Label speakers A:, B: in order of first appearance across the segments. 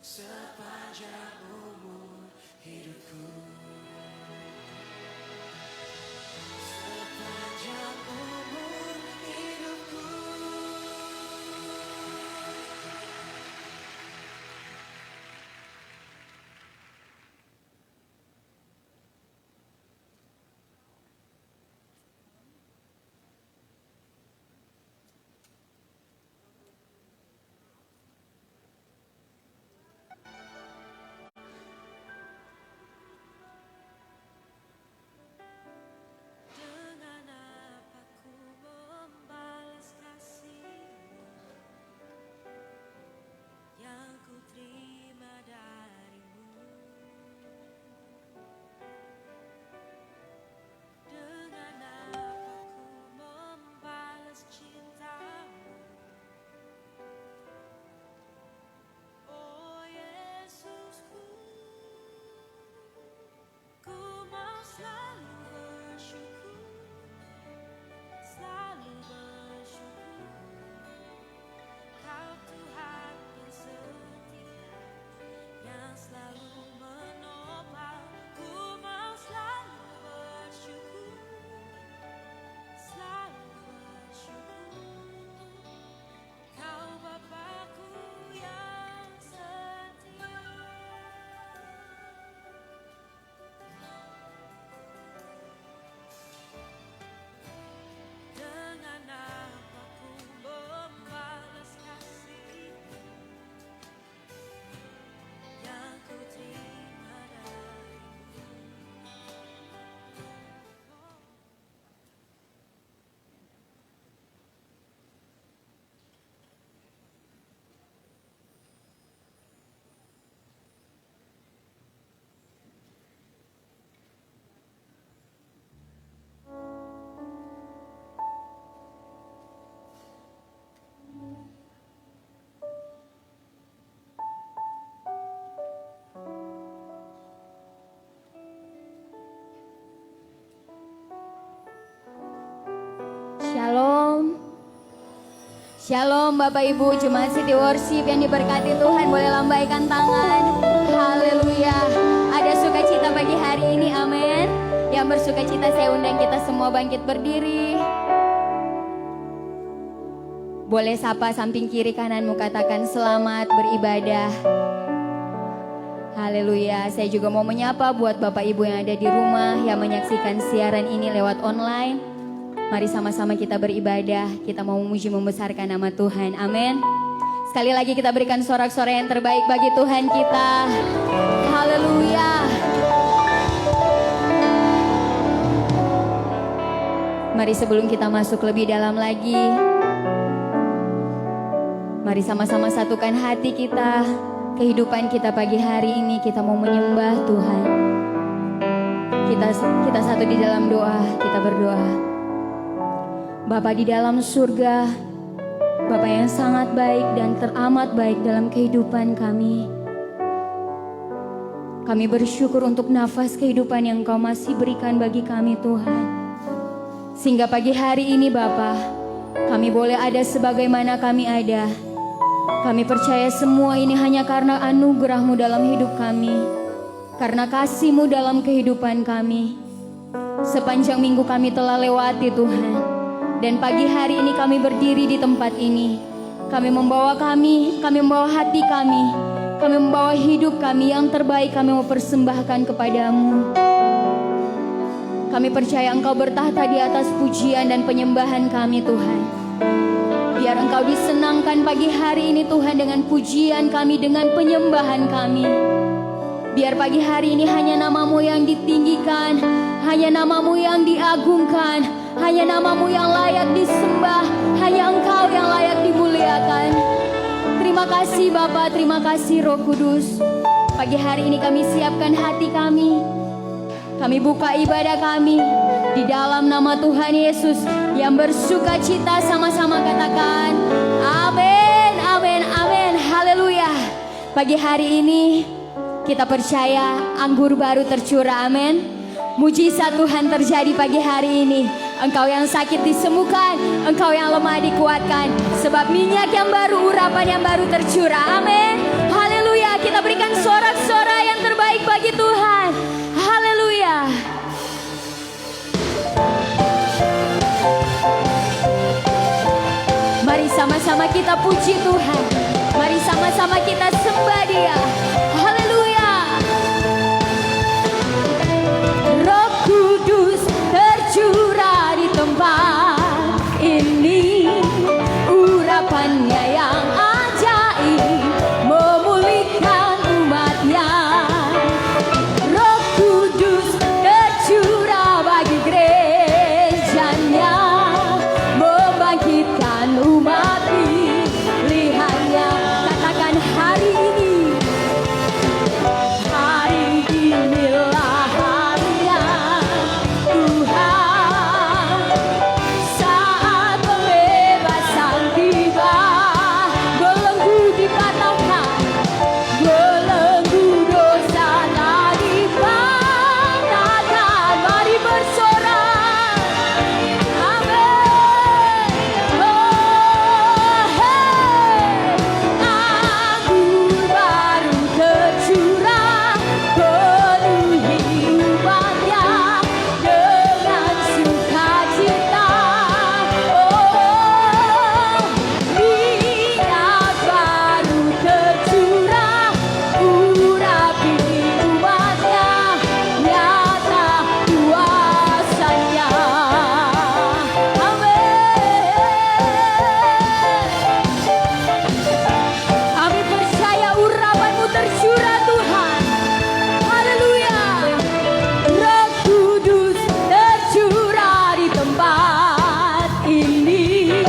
A: sepanjang umur hidupku. Sepanjang umur hidupku. Dengan apa ku membalas kasih-Mu yang ku terima dari-Mu? Dengan apa ku membalas cinta-Mu? Oh Yesusku, ku mau selalu bersyukur, selalu bersyukur. Kau Tuhan yang setia, yang selalu menopang. Ku mau selalu bersyukur, selalu bersyukur. Kau Bapakku yang setia. Dengan apa ku membalas kasih-Mu yang ku terima dari-Mu?
B: Shalom. Shalom Bapak Ibu Jemaat City Worship yang diberkati Tuhan, boleh lambaikan tangan. Haleluya. Ada sukacita pagi hari ini, amin. Yang bersukacita saya undang kita semua bangkit berdiri. Boleh sapa samping kiri kananmu, katakan selamat beribadah. Haleluya. Saya juga mau menyapa buat Bapak Ibu yang ada di rumah, yang menyaksikan siaran ini lewat online. Mari sama-sama kita beribadah, kita mau memuji membesarkan nama Tuhan, amin. Sekali lagi kita berikan sorak-sorai yang terbaik bagi Tuhan kita. Haleluya. Mari sebelum kita masuk lebih dalam lagi, mari sama-sama satukan hati kita, kehidupan kita pagi hari ini, kita mau menyembah Tuhan. Kita satu di dalam doa, kita berdoa. Bapa di dalam surga, Bapa yang sangat baik dan teramat baik dalam kehidupan kami. Kami bersyukur untuk nafas kehidupan yang Kau masih berikan bagi kami Tuhan. Sehingga pagi hari ini Bapa, kami boleh ada sebagaimana kami ada. Kami percaya semua ini hanya karena anugerah-Mu dalam hidup kami, karena kasih-Mu dalam kehidupan kami. Sepanjang minggu kami telah lewati Tuhan. Dan pagi hari ini kami berdiri di tempat ini. Kami membawa hati kami membawa hidup kami yang terbaik kami mau persembahkan kepadamu. Kami percaya Engkau bertahta di atas pujian dan penyembahan kami Tuhan. Biar Engkau disenangkan pagi hari ini Tuhan dengan pujian kami, dengan penyembahan kami. Biar pagi hari ini hanya nama-Mu yang ditinggikan, hanya nama-Mu yang diagungkan, hanya nama-Mu yang layak disembah, hanya Engkau yang layak dimuliakan. Terima kasih Bapa, terima kasih Roh Kudus. Pagi hari ini kami siapkan hati kami. Kami buka ibadah kami di dalam nama Tuhan Yesus yang bersuka cita, sama-sama katakan amin, amin, amin, haleluya. Pagi hari ini kita percaya anggur baru tercurah, amin. Mujizat Tuhan terjadi pagi hari ini. Engkau yang sakit disembuhkan, engkau yang lemah dikuatkan. Sebab minyak yang baru, urapan yang baru tercurah, amin. Haleluya, kita sama-sama kita puji Tuhan. Mari sama-sama kita sembah Dia. Haleluya. Roh Kudus tercurah di tempat ini, urapannya yang ajaib memulihkan umatnya. Roh Kudus tercurah bagi gerejanya, membangkitkan umat pilihannya. Katakan hari ini, hari inilah harinya Tuhan. Saat pembebasan tiba, belenggu dipatahkan, belenggu dosa tak dipatahkan. Mari bersorak, amin. Oh, hey. Anggur baru tercurah, penuhi umatnya dengan sukacita. Oh, minyak baru tercurah, urapi umatnya, nyata kuasanya. Amin. Kami percaya urapan-Mu tercurah Tuhan. Haleluya. Roh Kudus tercurah di tempat ini,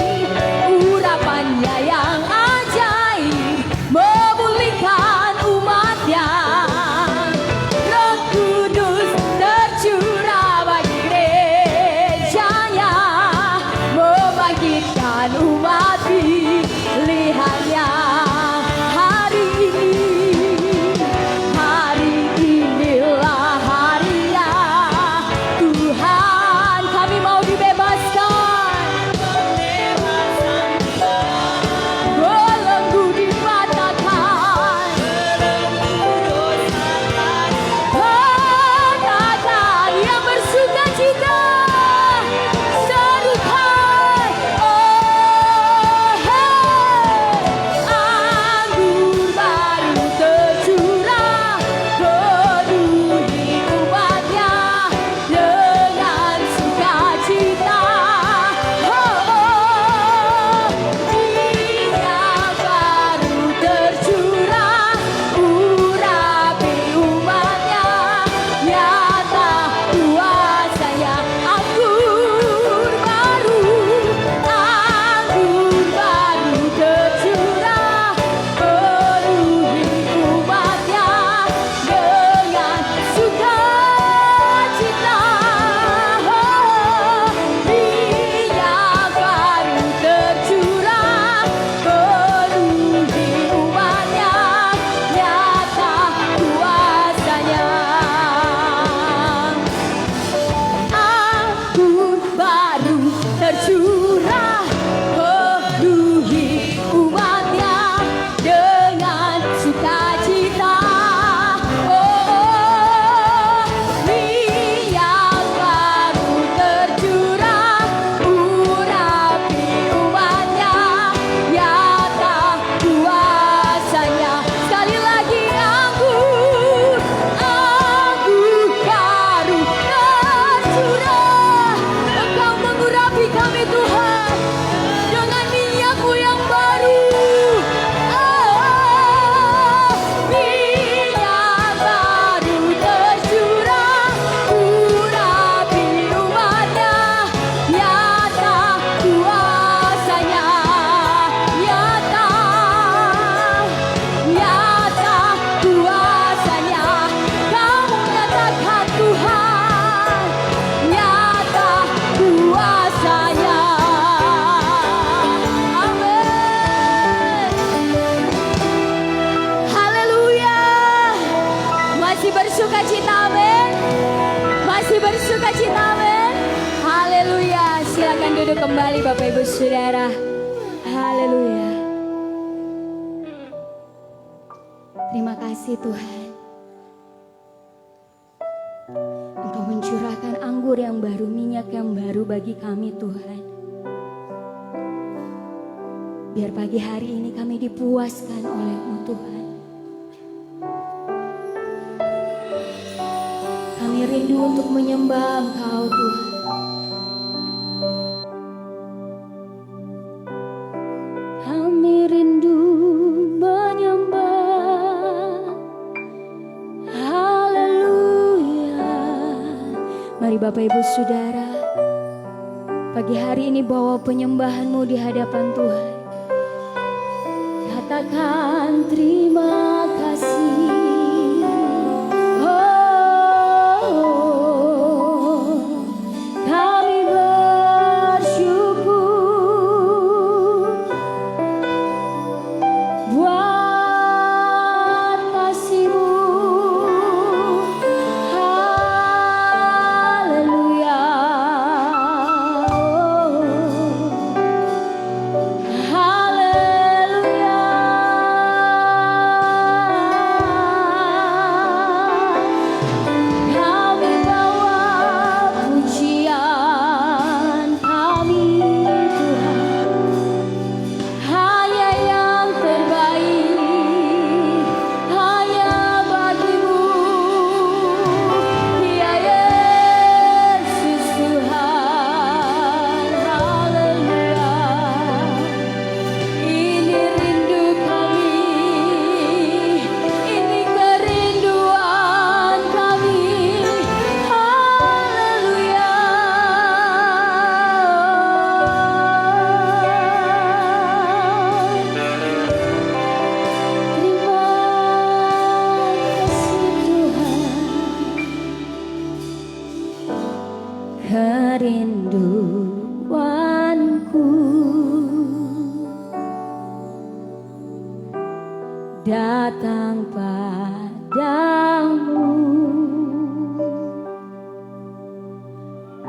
B: urapannya yang ajaib memulihkan umatnya. Roh Kudus tercurah bagi gerejanya, membangkitkan umat pilihannya. Hari inilah harinya Tuhan. Kami mau dibebaskan, belenggu dipatahkan. Katakan yang bersuka cita, serukan, oh hey. Anggur baru tercurah, penuhi umatnya dengan sukacita. Oh, minyak baru tercurah, urapi umatnya, nyata kuasanya. Anggur baru tercurah, penuhi umatnya dengan sukacita. Oh, minyak baru tercurah, penuhi umatnya, nyata kuasanya. Anggur baru tercurah, penuhi umatnya dengan sukacita. Oh, minyak baru tercurah, urapi umatnya, nyata kuasanya. Sekali lagi, anggur baru tercurah. Engkau mengurapi kami Tuhan dengan minyak-Mu yang baru. Oh, minyak baru tercurah, urapi umatnya, nyata kuasanya. Nyata kuasanya. Kamu nyatakan Tuhan, nyata kuasanya. Amin. Haleluya. Masih bersuka cita, amin. Masih bersuka cita, amin. Haleluya. Silakan duduk kembali Bapak Ibu Saudara. Haleluya. Terima kasih Tuhan. Engkau mencurahkan anggur yang baru, minyak yang baru bagi kami Tuhan. Biar pagi hari ini kami dipuaskan oleh-Mu Tuhan. Kami rindu untuk menyembah Engkau Tuhan. Kami rindu menyembah. Haleluya. Mari Bapak Ibu Saudara, pagi hari ini bawa penyembahan-Mu di hadapan Tuhan. Katakan terima kasih. Oh, kami bersyukur buat kasih-Mu. Haleluya. Kerinduanku datang padamu,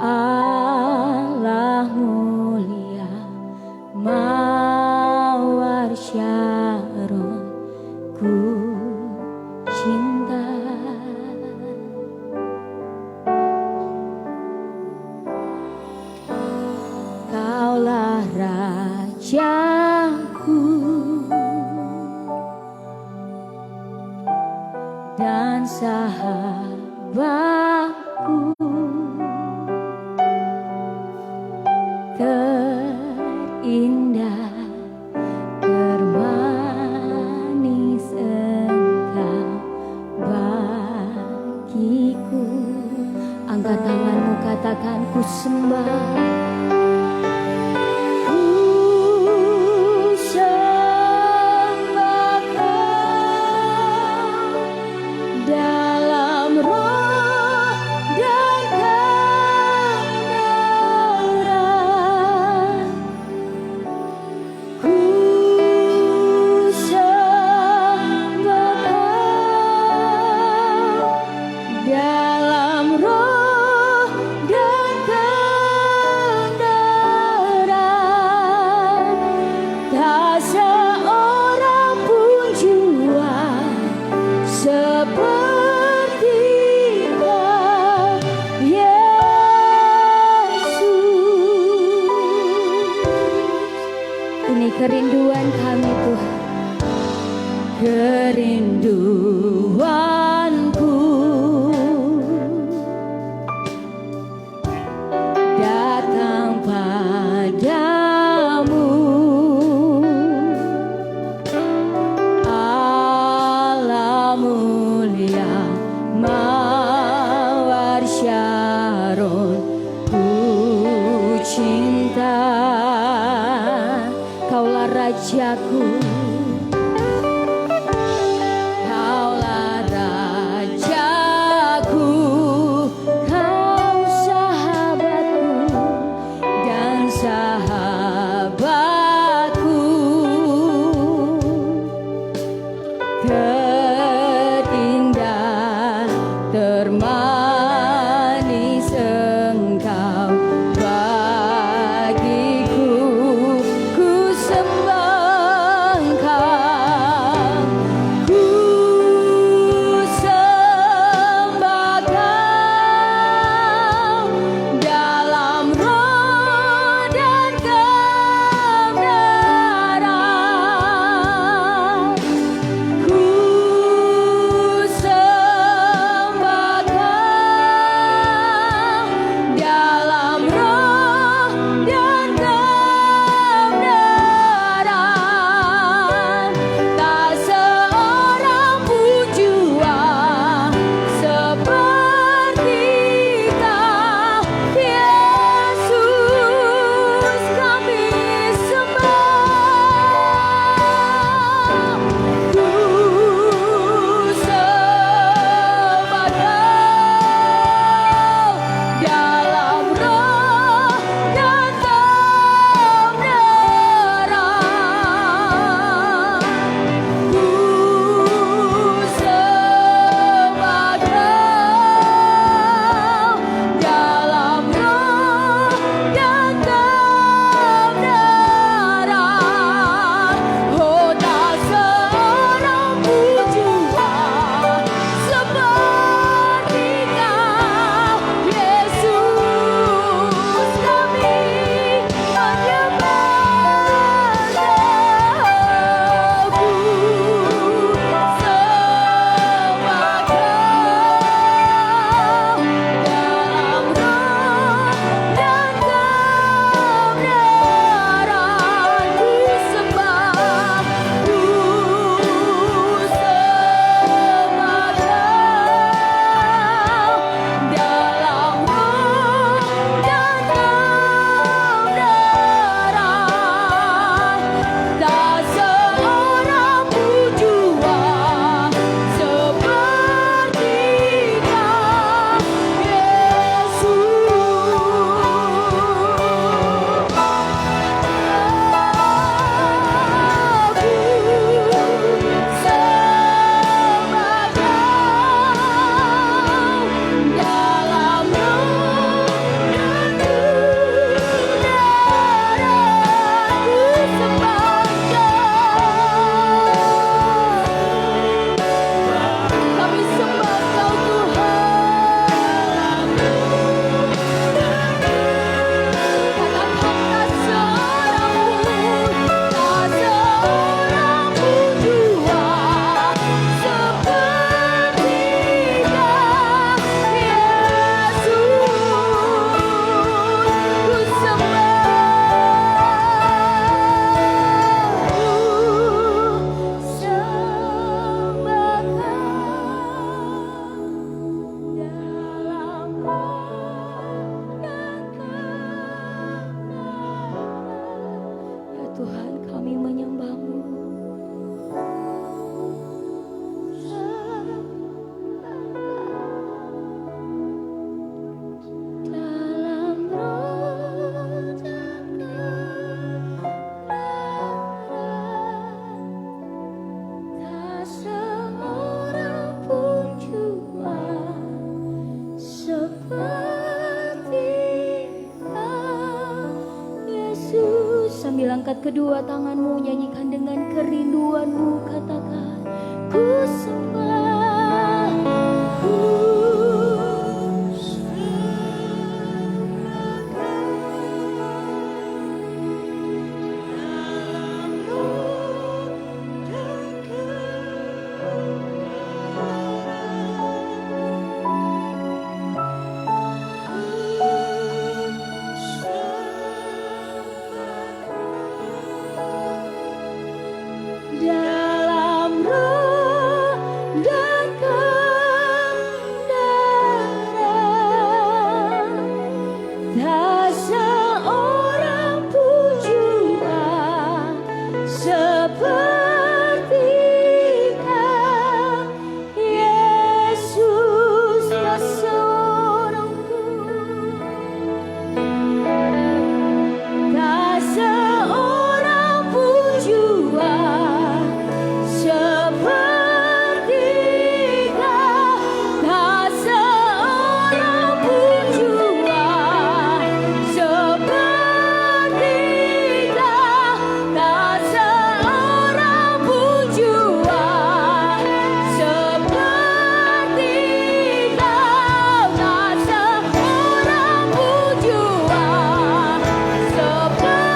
B: Allah mulia mawar Syaron, ku cinta. Kaulah Rajaku dan sahabatku, terindah, termanis Engkau bagiku. Angkat tanganmu, katakan ku sembah. Kerinduan kami Tuhan, kerinduanku datang padamu, Allah mulia mawar Syaron, ku cinta. Kaulah Rajaku, Kaulah Rajaku, Kau sahabatku dan sahabatku, terindah, termanis Engkau bagiku. Dalam roh dan kebenaran kedua tanganmu, nyanyikan dengan kerinduanmu, katakan ku sembah, ku dalam roh dan kebenaran, tak seorang pun jua seperti Kau, Yesus, tak seorang pun, tak seorang pun jua seperti Kau, tak seorang pun jua seperti Kau, tak seorang pun jua seperti Kau, tak seorang pun jua seperti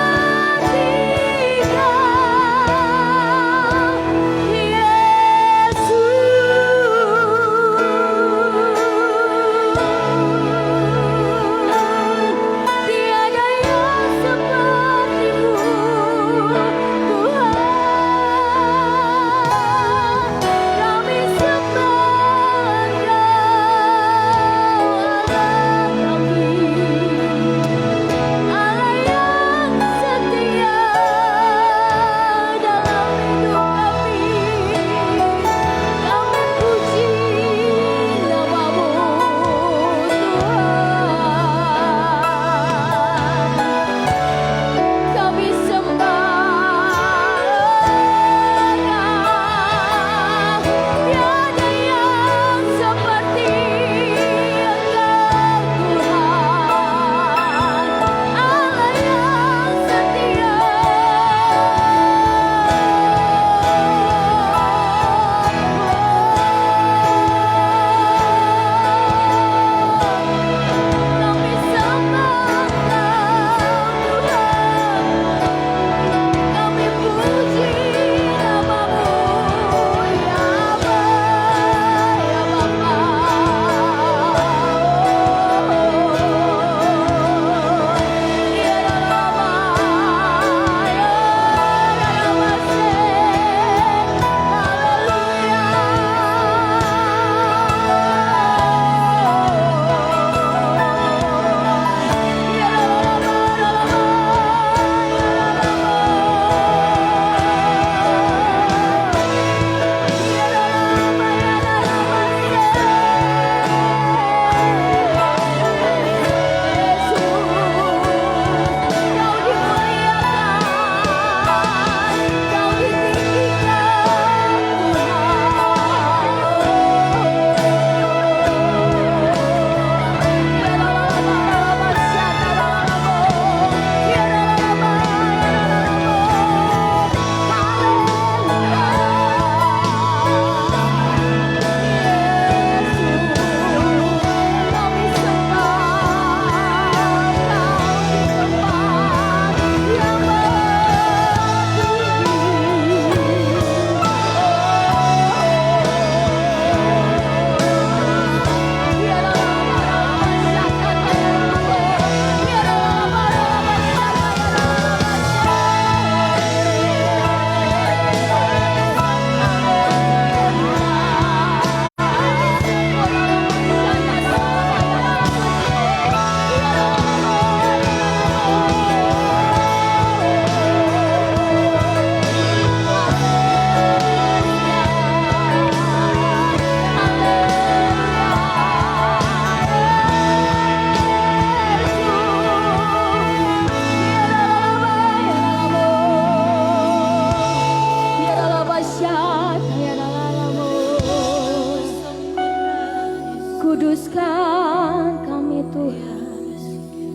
B: Kuduskan kami Tuhan.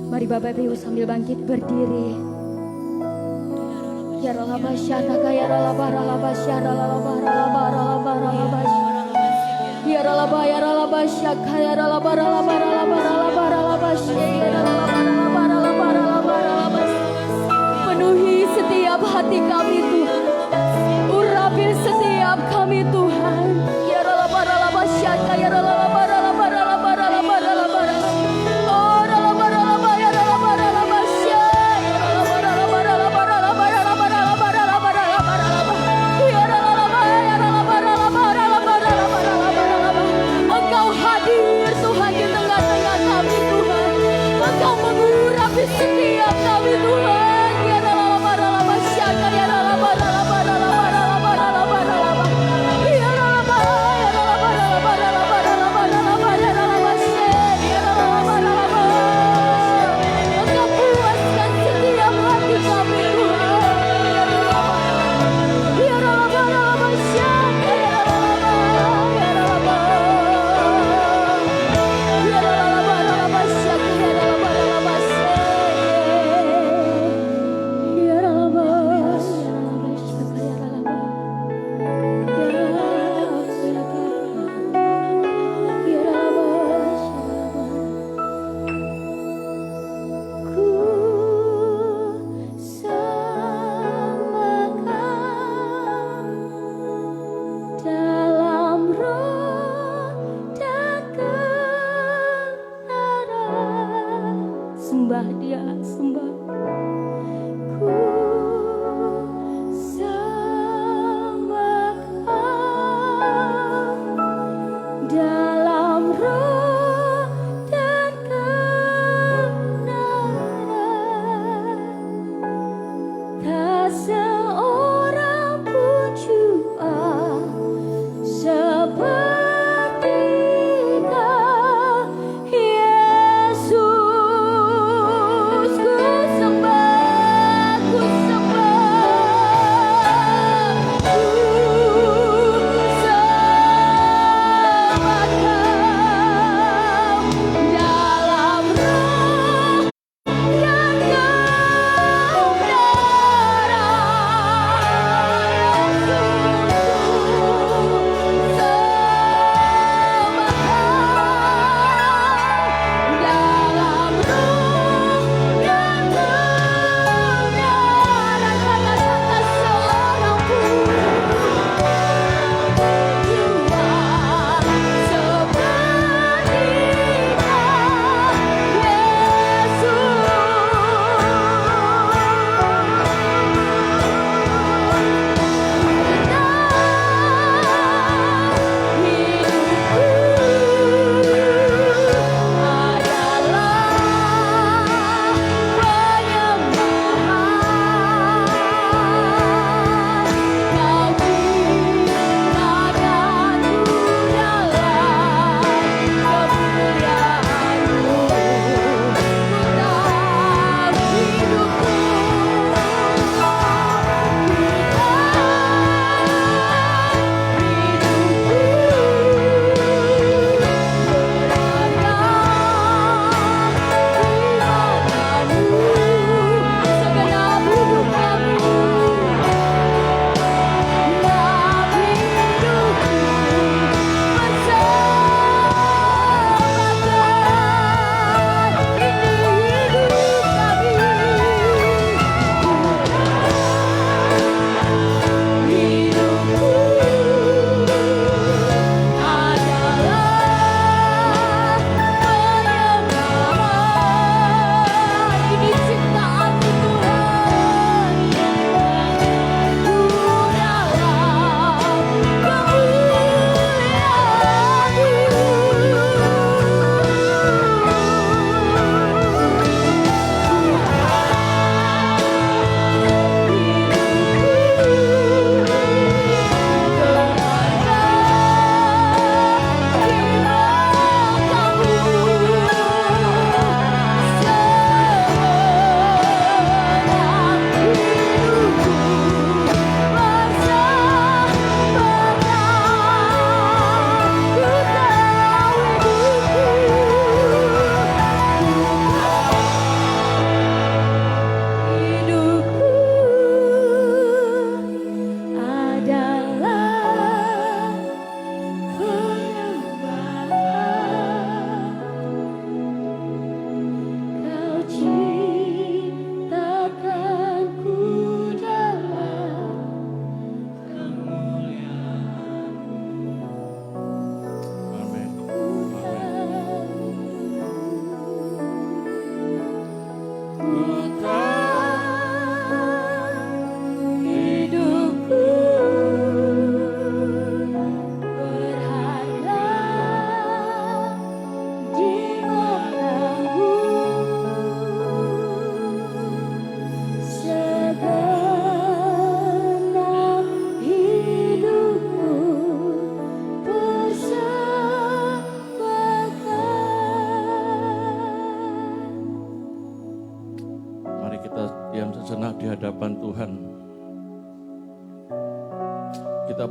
B: Mari Bapak Ibu sambil bangkit berdiri. Ya ralaba syata kaya ralaba ralaba syara ralaba ralaba ralaba ralaba ya ralaba syaka ya ralaba ralaba ralaba ralaba ralaba ya ralaba penuhi setiap hati kami Tuhan, urapi setiap kami Tuhan. Ya ralaba ralaba syaka ya ralaba ralaba ralaba ralaba ralaba oh ralaba ralaba ya ralaba ralaba syaka ya ralaba ralaba ralaba ralaba ralaba ralaba ralaba ralaba ralaba ya ralaba ya ralaba ralaba ralaba ralaba ralaba. Engkau hadir Tuhan di tengah-tengah kami Tuhan, Engkau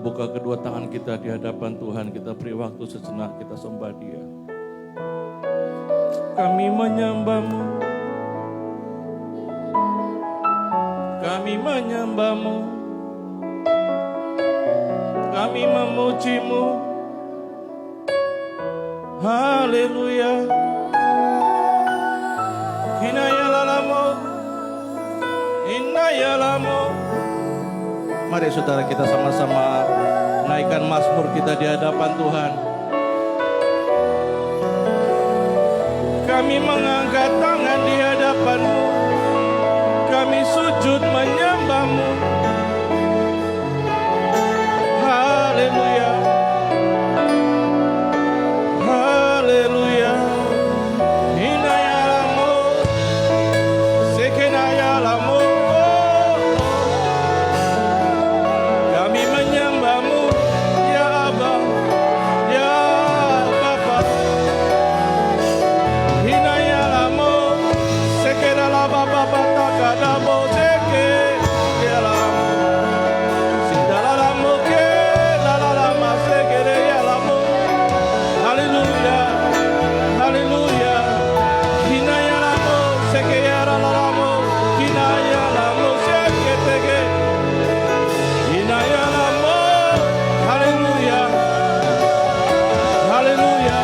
C: buka kedua tangan kita di hadapan Tuhan. Kita beri waktu sejenak, kita sembah Dia. Kami menyembah-Mu, kami menyembah-Mu, kami memuji-Mu. Haleluya. Hinayalalamu, hinayalamu. Mari saudara kita sama-sama naikkan mazmur kita di hadapan Tuhan. Kami mengangkat tangan di hadapan-Mu, kami sujud menyembah-Mu. Haleluya, haleluya. Hinayalamu, sekenayalamu. Kami menyembah-Mu, ya Abba, ya Bapa. Hinayalamu, sekenala Bapa Batakadamo, sekeyalamu. Sindalalamu, kelalama, sekereyalamu. Haleluya, haleluya. Hinayalamu, sekeyalamu, hinayalamu, seketege. Hinayalamu, haleluya, haleluya.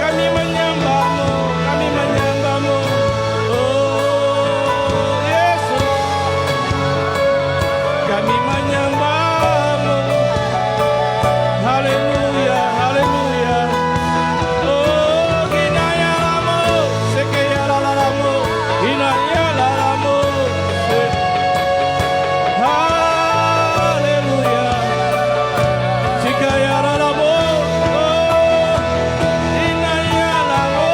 C: Kami menyembah-Mu, kami menyembah-Mu. Oh Yesus, kami menyembah-Mu. Haleluya, haleluya. Oh hinayalamu, sekeyalamu, hinayalamu. Haleluya. Sikayalamu, oh hinayalamu.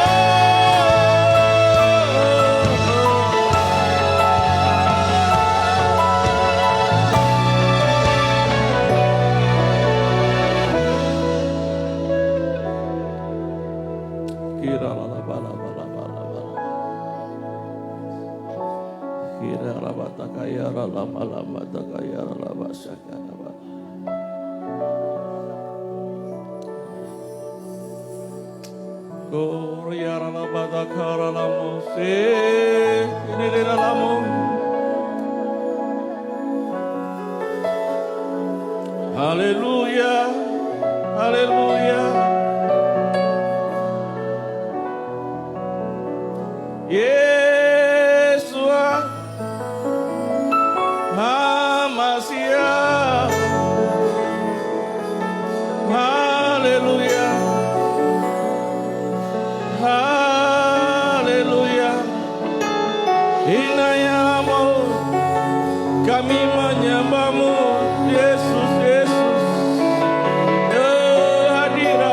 C: Haleluya, haleluya. Yesua, Hamasia. Haleluya, haleluya. Hinayalamu, kami menyembah-Mu, Yesus, Yesus. Hadirat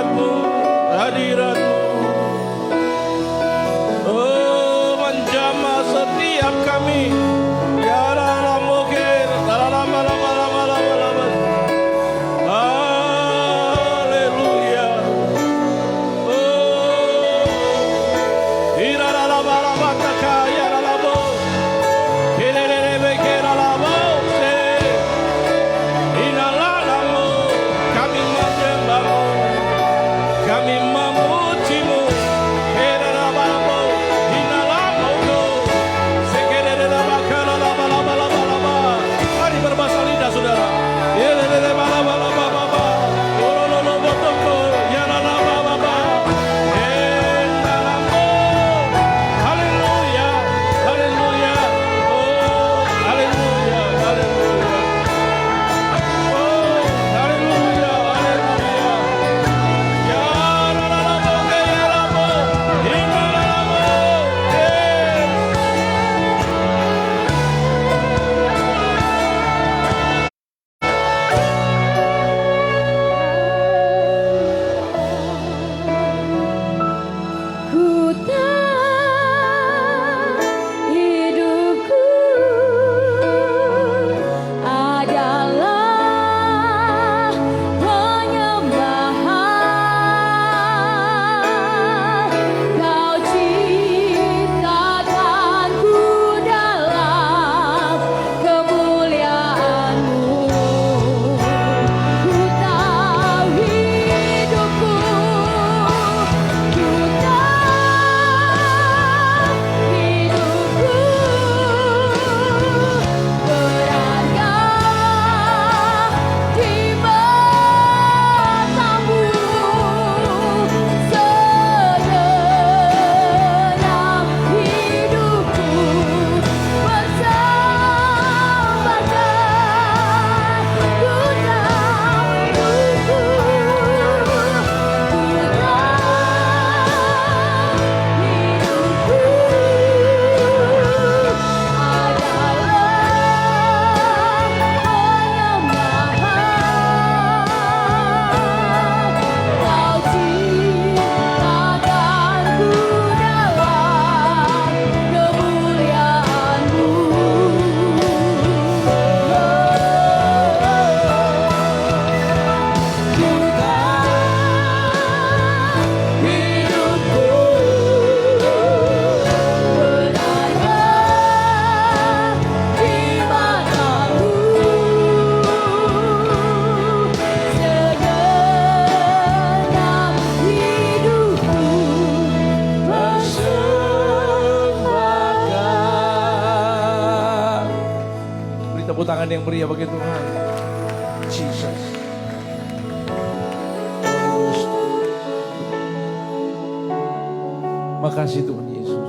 D: meriah bagi Tuhan. Jesus. Makasih Tuhan Yesus.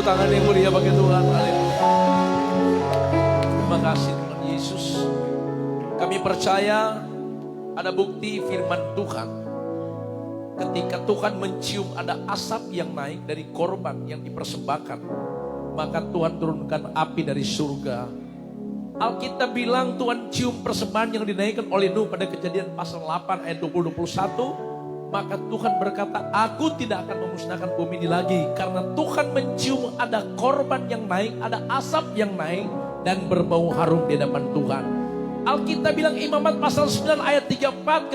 D: Tangan yang mulia bagi Tuhan. Haleluya. Terima kasih Tuhan Yesus. Kami percaya ada bukti firman Tuhan. Ketika Tuhan mencium ada asap yang naik dari korban yang dipersembahkan, maka Tuhan turunkan api dari surga. Alkitab bilang Tuhan cium persembahan yang dinaikkan oleh Nuh pada Kejadian pasal 8 ayat 20-21. Maka Tuhan berkata, aku tidak akan memusnahkan bumi ini lagi. Karena Tuhan mencium ada korban yang naik, ada asap yang naik, dan berbau harum di hadapan Tuhan. Alkitab bilang Imamat pasal 9 ayat 34,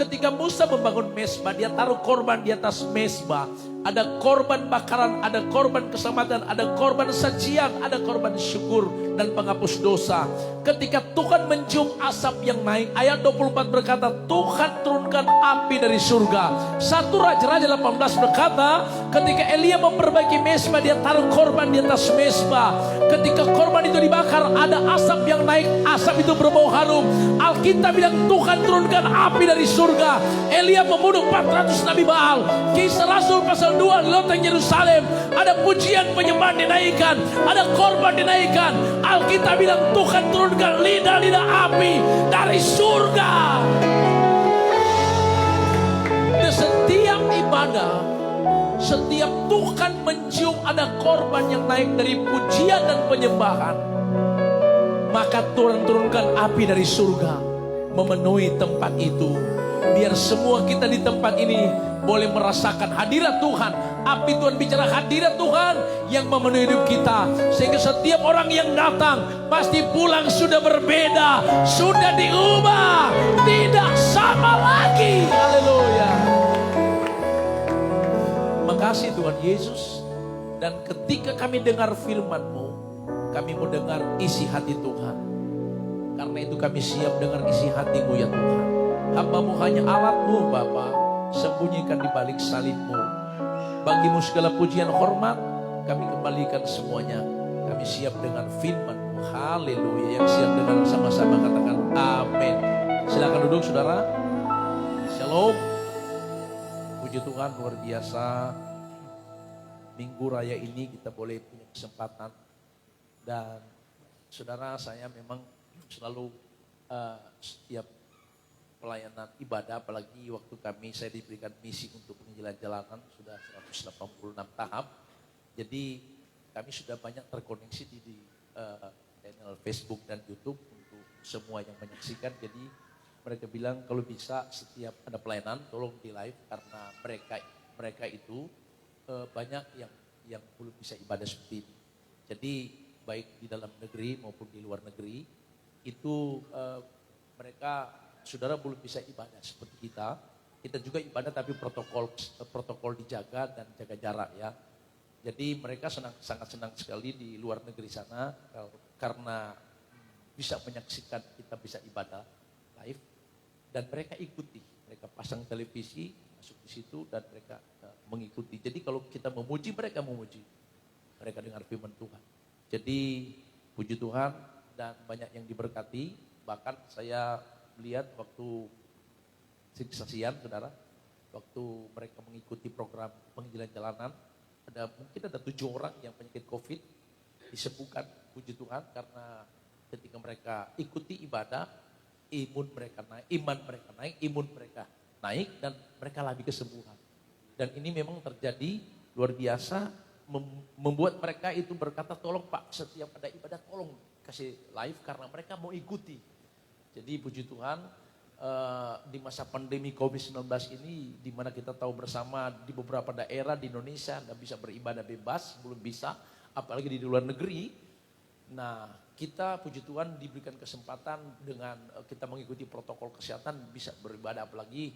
D: ketika Musa membangun mezbah, dia taruh korban di atas mezbah. Ada korban bakaran, ada korban keselamatan, ada korban sajian, ada korban syukur dan penghapus dosa. Ketika Tuhan mencium asap yang naik, ayat 24 berkata, Tuhan turunkan api dari surga. 1 Raja-Raja 18 berkata, ketika Elia memperbaiki mezbah, dia taruh korban di atas mezbah. Ketika korban itu dibakar, ada asap yang naik, asap itu berbau harum. Alkitab bilang Tuhan turunkan api dari surga. Elia membunuh 400 Nabi Baal. Kisah Rasul pasal 2 di loteng Yerusalem, ada pujian penyembahan dinaikkan, ada korban dinaikkan. Alkitab bilang Tuhan turunkan lidah-lidah api dari surga. Di setiap ibadah, setiap Tuhan mencium ada korban yang naik dari pujian dan penyembahan, maka Tuhan turunkan api dari surga memenuhi tempat itu. Biar semua kita di tempat ini boleh merasakan hadirat Tuhan, Api Tuhan bicara hadirat Tuhan yang memenuhi hidup kita. Sehingga setiap orang yang datang pasti pulang sudah berbeda, sudah diubah, tidak sama lagi. Haleluya. Makasih Tuhan Yesus. Dan ketika kami dengar firman-Mu, kami mau dengar isi hati Tuhan. Karena itu kami siap dengar isi hati-Mu ya Tuhan. Hamba-Mu hanya alat-Mu Bapa, sembunyikan di balik salib-Mu. Bagimu segala pujian hormat, kami kembalikan semuanya. Kami siap dengan firman-Mu. Haleluya. Yang siap dengan sama-sama katakan amin. Silakan duduk saudara. Shalom. Puji Tuhan luar biasa. Minggu raya ini kita boleh punya kesempatan. Dan saudara, saya memang selalu setiap pelayanan ibadah, apalagi waktu saya diberikan misi untuk penginjilan jalanan sudah 186 tahap. Jadi kami sudah banyak terkoneksi di channel Facebook dan YouTube untuk semua yang menyaksikan. Jadi mereka bilang kalau bisa setiap ada pelayanan tolong di live, karena mereka itu banyak yang belum bisa ibadah seperti ini. Jadi baik di dalam negeri maupun di luar negeri itu mereka saudara belum bisa ibadah seperti kita. Kita juga ibadah tapi protokol dijaga dan jaga jarak ya. Jadi mereka sangat senang sekali di luar negeri sana karena bisa menyaksikan kita bisa ibadah live dan mereka ikuti. Mereka pasang televisi, masuk di situ dan mereka mengikuti. Jadi kalau kita memuji, mereka memuji. Mereka dengar firman Tuhan. Jadi puji Tuhan dan banyak yang diberkati. Bahkan saya lihat waktu saksian saudara, waktu mereka mengikuti program penginjilan jalanan, mungkin ada 7 orang yang penyakit COVID disembuhkan, puji Tuhan, karena ketika mereka ikuti ibadah, iman mereka naik, imun mereka naik, dan mereka alami kesembuhan. Dan ini memang terjadi luar biasa, membuat mereka itu berkata, tolong Pak, setiap ada ibadah tolong kasih live, karena mereka mau ikuti. Jadi puji Tuhan, di masa pandemi COVID-19 ini, di mana kita tahu bersama di beberapa daerah di Indonesia nggak bisa beribadah bebas, belum bisa, apalagi di luar negeri. Nah, kita puji Tuhan diberikan kesempatan dengan kita mengikuti protokol kesehatan bisa beribadah, apalagi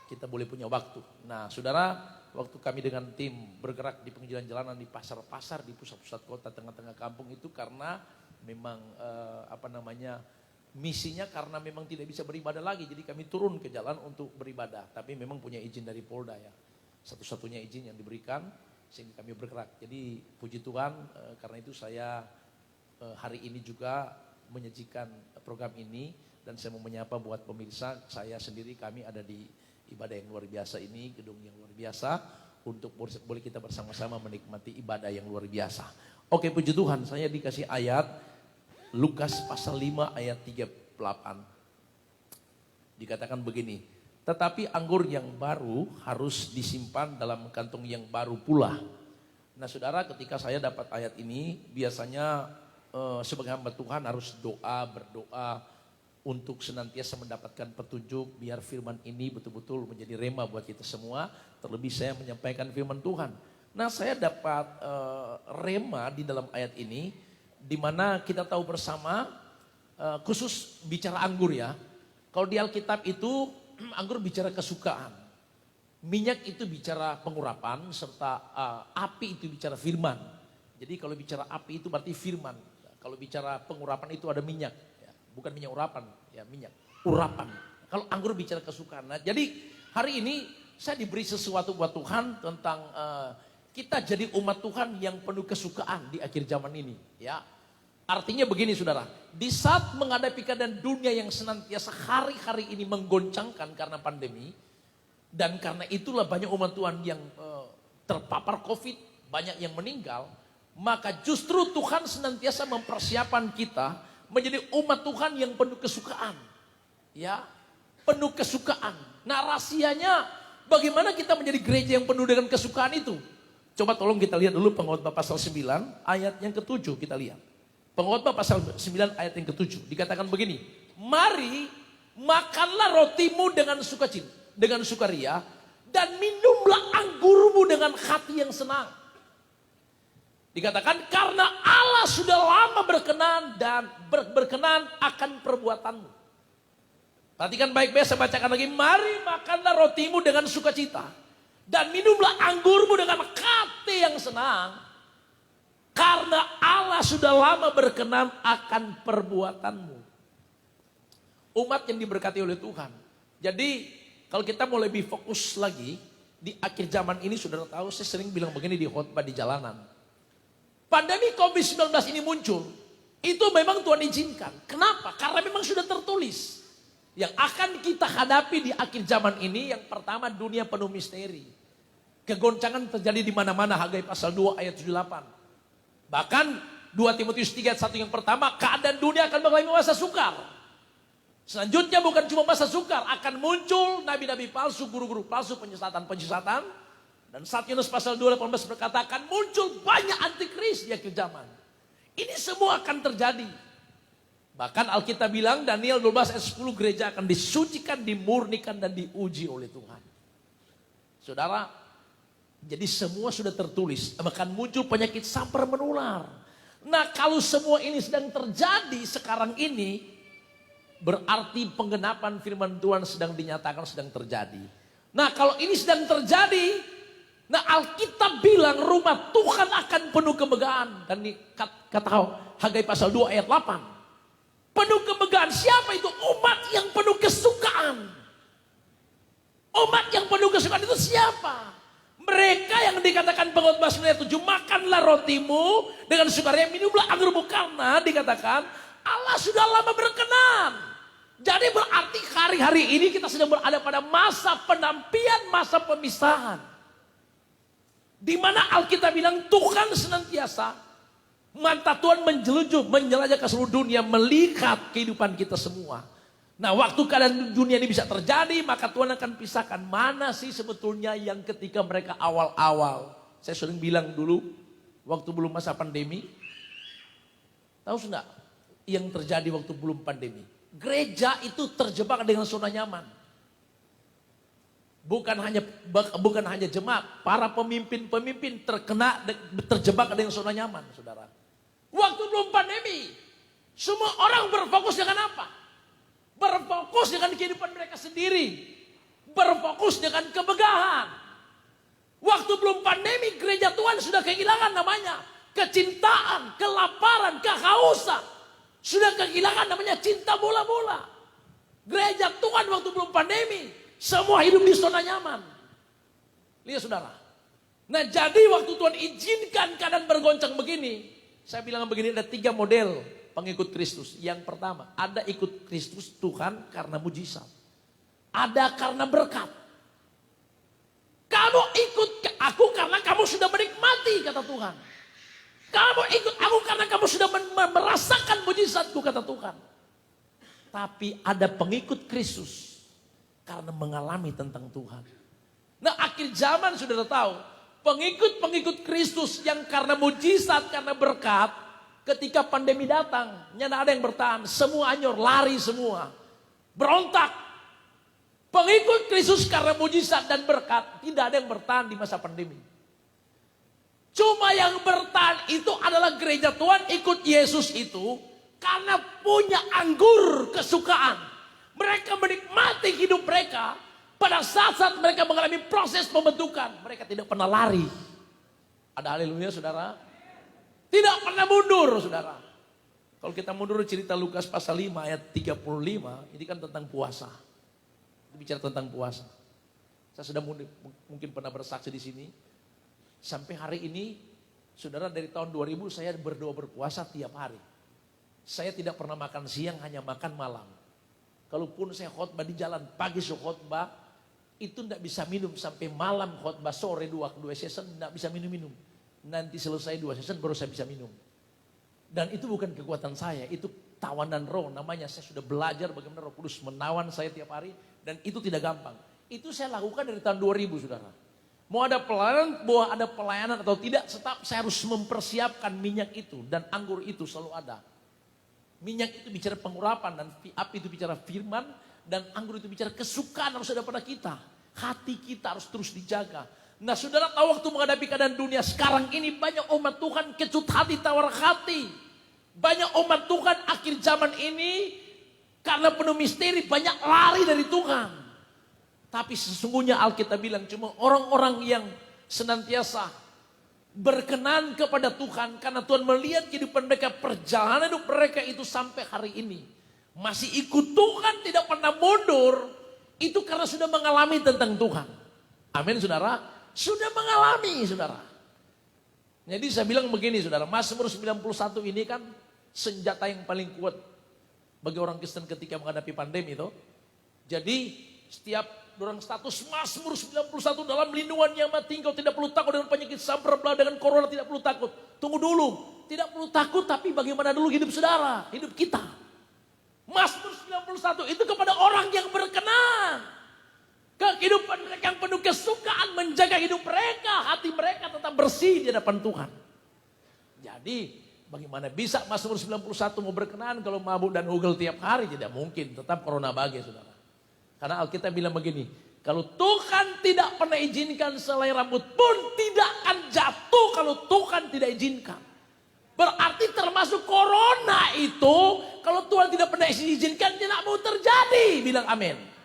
D: kita boleh punya waktu. Nah, saudara, waktu kami dengan tim bergerak di penginjilan jalanan di pasar-pasar, di pusat-pusat kota, tengah-tengah kampung itu karena memang misinya karena memang tidak bisa beribadah lagi, jadi kami turun ke jalan untuk beribadah, tapi memang punya izin dari Polda ya, satu-satunya izin yang diberikan sehingga kami bergerak. Jadi puji Tuhan, karena itu saya hari ini juga menyajikan program ini dan saya mau menyapa buat pemirsa, saya sendiri kami ada di ibadah yang luar biasa ini, gedung yang luar biasa untuk boleh kita bersama-sama menikmati ibadah yang luar biasa. Oke, puji Tuhan, saya dikasih ayat Lukas pasal 5 ayat 38. Dikatakan begini, tetapi anggur yang baru harus disimpan dalam kantung yang baru pula. Nah saudara, ketika saya dapat ayat ini, biasanya sebagai hamba Tuhan harus berdoa untuk senantiasa mendapatkan petunjuk, biar firman ini betul-betul menjadi rema buat kita semua. Terlebih saya menyampaikan firman Tuhan. Nah saya dapat rema di dalam ayat ini, di mana kita tahu bersama khusus bicara anggur ya. Kalau di Alkitab itu anggur bicara kesukaan, minyak itu bicara pengurapan, serta api itu bicara firman. Jadi kalau bicara api itu berarti firman. Kalau bicara pengurapan itu ada minyak, ya. Bukan minyak urapan, ya minyak urapan. Kalau anggur bicara kesukaan. Nah, jadi hari ini saya diberi sesuatu buat Tuhan tentang kita jadi umat Tuhan yang penuh kesukaan di akhir zaman ini, ya. Artinya begini saudara, di saat menghadapi keadaan dunia yang senantiasa hari-hari ini menggoncangkan karena pandemi, dan karena itulah banyak umat Tuhan yang terpapar COVID, banyak yang meninggal, maka justru Tuhan senantiasa mempersiapkan kita menjadi umat Tuhan yang penuh kesukaan, ya, penuh kesukaan. Nah rahasianya bagaimana kita menjadi gereja yang penuh dengan kesukaan itu? Coba tolong kita lihat dulu Pengkhotbah pasal 9 ayat yang ke-7 kita lihat. Pengkhotbah pasal 9 ayat yang ke-7 dikatakan begini, mari makanlah rotimu dengan sukacita, dengan sukaria, dan minumlah anggur anggurmu dengan hati yang senang. Dikatakan karena Allah sudah lama berkenan dan berkenan akan perbuatanmu. Perhatikan baik-baik, saya bacakan lagi. Mari makanlah rotimu dengan sukacita dan minumlah anggurmu dengan hati yang senang. Karena Allah sudah lama berkenan akan perbuatanmu. Umat yang diberkati oleh Tuhan. Jadi kalau kita mau lebih fokus lagi, di akhir zaman ini saudara tahu, saya sering bilang begini di khotbah di jalanan. Pandemi COVID-19 ini muncul, itu memang Tuhan izinkan. Kenapa? Karena memang sudah tertulis. Yang akan kita hadapi di akhir zaman ini, yang pertama dunia penuh misteri. Kegoncangan terjadi di mana-mana, Hagai pasal 2 ayat 78. Bahkan 2 Timotius 3 ayat 1 yang pertama, keadaan dunia akan mengalami masa sukar. Selanjutnya bukan cuma masa sukar, akan muncul nabi-nabi palsu, guru-guru palsu, penyesatan-penyesatan. Dan 1 Yohanes pasal 2 ayat 18 berkata akan muncul banyak antikris di akhir zaman. Ini semua akan terjadi. Bahkan Alkitab bilang Daniel 12 ayat 10 gereja akan disucikan, dimurnikan dan diuji oleh Tuhan. Saudara, jadi semua sudah tertulis. Bahkan muncul penyakit sampar menular. Nah kalau semua ini sedang terjadi sekarang ini, berarti penggenapan firman Tuhan sedang dinyatakan, sedang terjadi. Nah kalau ini sedang terjadi, nah Alkitab bilang rumah Tuhan akan penuh kemegahan. Dan kata Hagai pasal 2 ayat 8. Penuh kemegahan, siapa itu? Umat yang penuh kesukaan. Umat yang penuh kesukaan itu siapa? Mereka yang dikatakan pengkhotbah 9 ayat 7, makanlah rotimu dengan sukaria, minumlah anggurmu, karena dikatakan Allah sudah lama berkenan. Jadi berarti hari-hari ini kita sedang berada pada masa penampian, masa pemisahan. Di mana Alkitab bilang Tuhan senantiasa mata Tuhan menjelujuk, menjelajah ke seluruh dunia, melihat kehidupan kita semua. Nah waktu keadaan dunia ini bisa terjadi, maka Tuhan akan pisahkan mana sih sebetulnya yang ketika mereka awal-awal. Saya sering bilang dulu, waktu belum masa pandemi. Tahu enggak yang terjadi waktu belum pandemi? Gereja itu terjebak dengan zona nyaman. Bukan hanya jemaat, para pemimpin-pemimpin terjebak dengan zona nyaman, saudara. Waktu belum pandemi, semua orang berfokus dengan apa? Berfokus dengan kehidupan mereka sendiri. Berfokus dengan kemegahan. Waktu belum pandemi, gereja Tuhan sudah kehilangan namanya kecintaan, kelaparan, kehausan. Sudah kehilangan namanya cinta bola-bola. Gereja Tuhan waktu belum pandemi, semua hidup di zona nyaman. Lihat saudara. Nah jadi waktu Tuhan izinkan keadaan bergoncang begini, saya bilang begini, ada 3 model pengikut Kristus. Yang pertama, ada ikut Kristus Tuhan karena mujizat. Ada karena berkat. Kamu ikut aku karena kamu sudah menikmati, kata Tuhan. Kamu ikut aku karena kamu sudah merasakan mujizatku, kata Tuhan. Tapi ada pengikut Kristus karena mengalami tentang Tuhan. Nah akhir zaman sudah tahu, pengikut-pengikut Kristus yang karena mujizat, karena berkat, ketika pandemi datang, nyana ada yang bertahan, semua anjur, lari semua, berontak. Pengikut Kristus karena mujizat dan berkat, tidak ada yang bertahan di masa pandemi. Cuma yang bertahan itu adalah gereja Tuhan ikut Yesus itu karena punya anggur kesukaan. Mereka menikmati hidup mereka pada saat-saat mereka mengalami proses pembentukan. Mereka tidak pernah lari. Ada haleluya saudara. Tidak pernah mundur saudara. Kalau kita mundur cerita Lukas pasal 5 ayat 35, ini kan tentang puasa. Itu bicara tentang puasa. Saya sudah mungkin pernah bersaksi di sini. Sampai hari ini, saudara, dari tahun 2000 saya berdoa berpuasa tiap hari. Saya tidak pernah makan siang, hanya makan malam. Kalaupun saya khotbah di jalan, pagi saya khotbah, itu tidak bisa minum sampai malam khotbah sore dua session, tidak bisa minum-minum. Nanti selesai 2 session baru saya bisa minum. Dan itu bukan kekuatan saya, itu tawanan roh. Namanya saya sudah belajar bagaimana Roh Kudus menawan saya tiap hari. Dan itu tidak gampang. Itu saya lakukan dari tahun 2000 saudara. Mau ada pelayanan atau tidak, tetap saya harus mempersiapkan minyak itu dan anggur itu selalu ada. Minyak itu bicara pengurapan dan api itu bicara firman dan anggur itu bicara kesukaan harus ada pada kita. Hati kita harus terus dijaga. Nah saudara tahu waktu menghadapi keadaan dunia sekarang ini banyak umat Tuhan kecut hati, tawar hati. Banyak umat Tuhan akhir zaman ini karena penuh misteri banyak lari dari Tuhan. Tapi sesungguhnya Alkitab bilang cuma orang-orang yang senantiasa berkenan kepada Tuhan. Karena Tuhan melihat kehidupan mereka, perjalanan hidup mereka itu sampai hari ini. Masih ikut Tuhan, tidak pernah mundur. Itu karena sudah mengalami tentang Tuhan. Amin saudara. Sudah mengalami saudara. Jadi saya bilang begini saudara. Mazmur 91 ini kan senjata yang paling kuat bagi orang Kristen ketika menghadapi pandemi itu. Jadi setiap orang status Mazmur 91 dalam lindungan yang mati, engkau tidak perlu takut dengan penyakit sampar belah, dengan corona tidak perlu takut. Tunggu dulu, tidak perlu takut, tapi bagaimana dulu hidup saudara, hidup kita. Mazmur 91 itu kepada orang yang berkenan. Kehidupan mereka yang penuh kesukaan, menjaga hidup mereka, hati mereka tetap bersih di hadapan Tuhan. Jadi bagaimana bisa Mazmur 91 mau berkenan kalau mabuk dan ugel tiap hari? Tidak mungkin, tetap corona bagai saudara. Karena Alkitab bilang begini, kalau Tuhan tidak pernah izinkan selai rambut pun tidak akan jatuh kalau Tuhan tidak izinkan. Berarti termasuk corona itu, kalau Tuhan tidak pernah izinkan tidak mau terjadi. Bilang amin.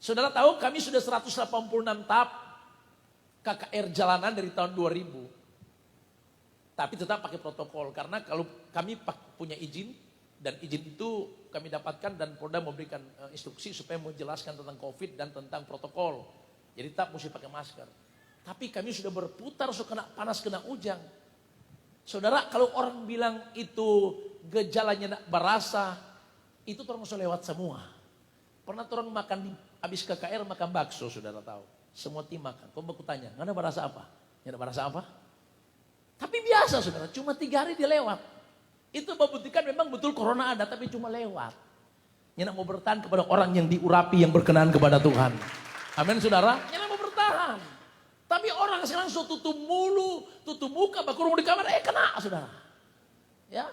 D: Saudara tahu kami sudah 186 tahap KKR jalanan dari tahun 2000. Tapi tetap pakai protokol. Karena kalau kami punya izin, dan izin itu kami dapatkan dan Polda memberikan instruksi supaya menjelaskan tentang COVID dan tentang protokol. Jadi tetap mesti pakai masker. Tapi kami sudah berputar, so kena panas, kena hujan. Saudara, kalau orang bilang itu gejalanya nak berasa, itu orang sudah lewat semua. Pernah orang makan habis KKR makan bakso, saudara tahu. Semua tim makan. Kau aku tanya, nggak ada berasa apa? Nggak ada berasa apa? Tapi biasa saudara, cuma 3 hari dia lewat. Itu membuktikan memang betul corona ada, tapi cuma lewat. Yang mau bertahan kepada orang yang diurapi, yang berkenan kepada Tuhan. Amin saudara. Yang mau bertahan. Tapi orang sekarang so tutup mulu, tutup muka, bakurung di kamar, kena saudara. Ya,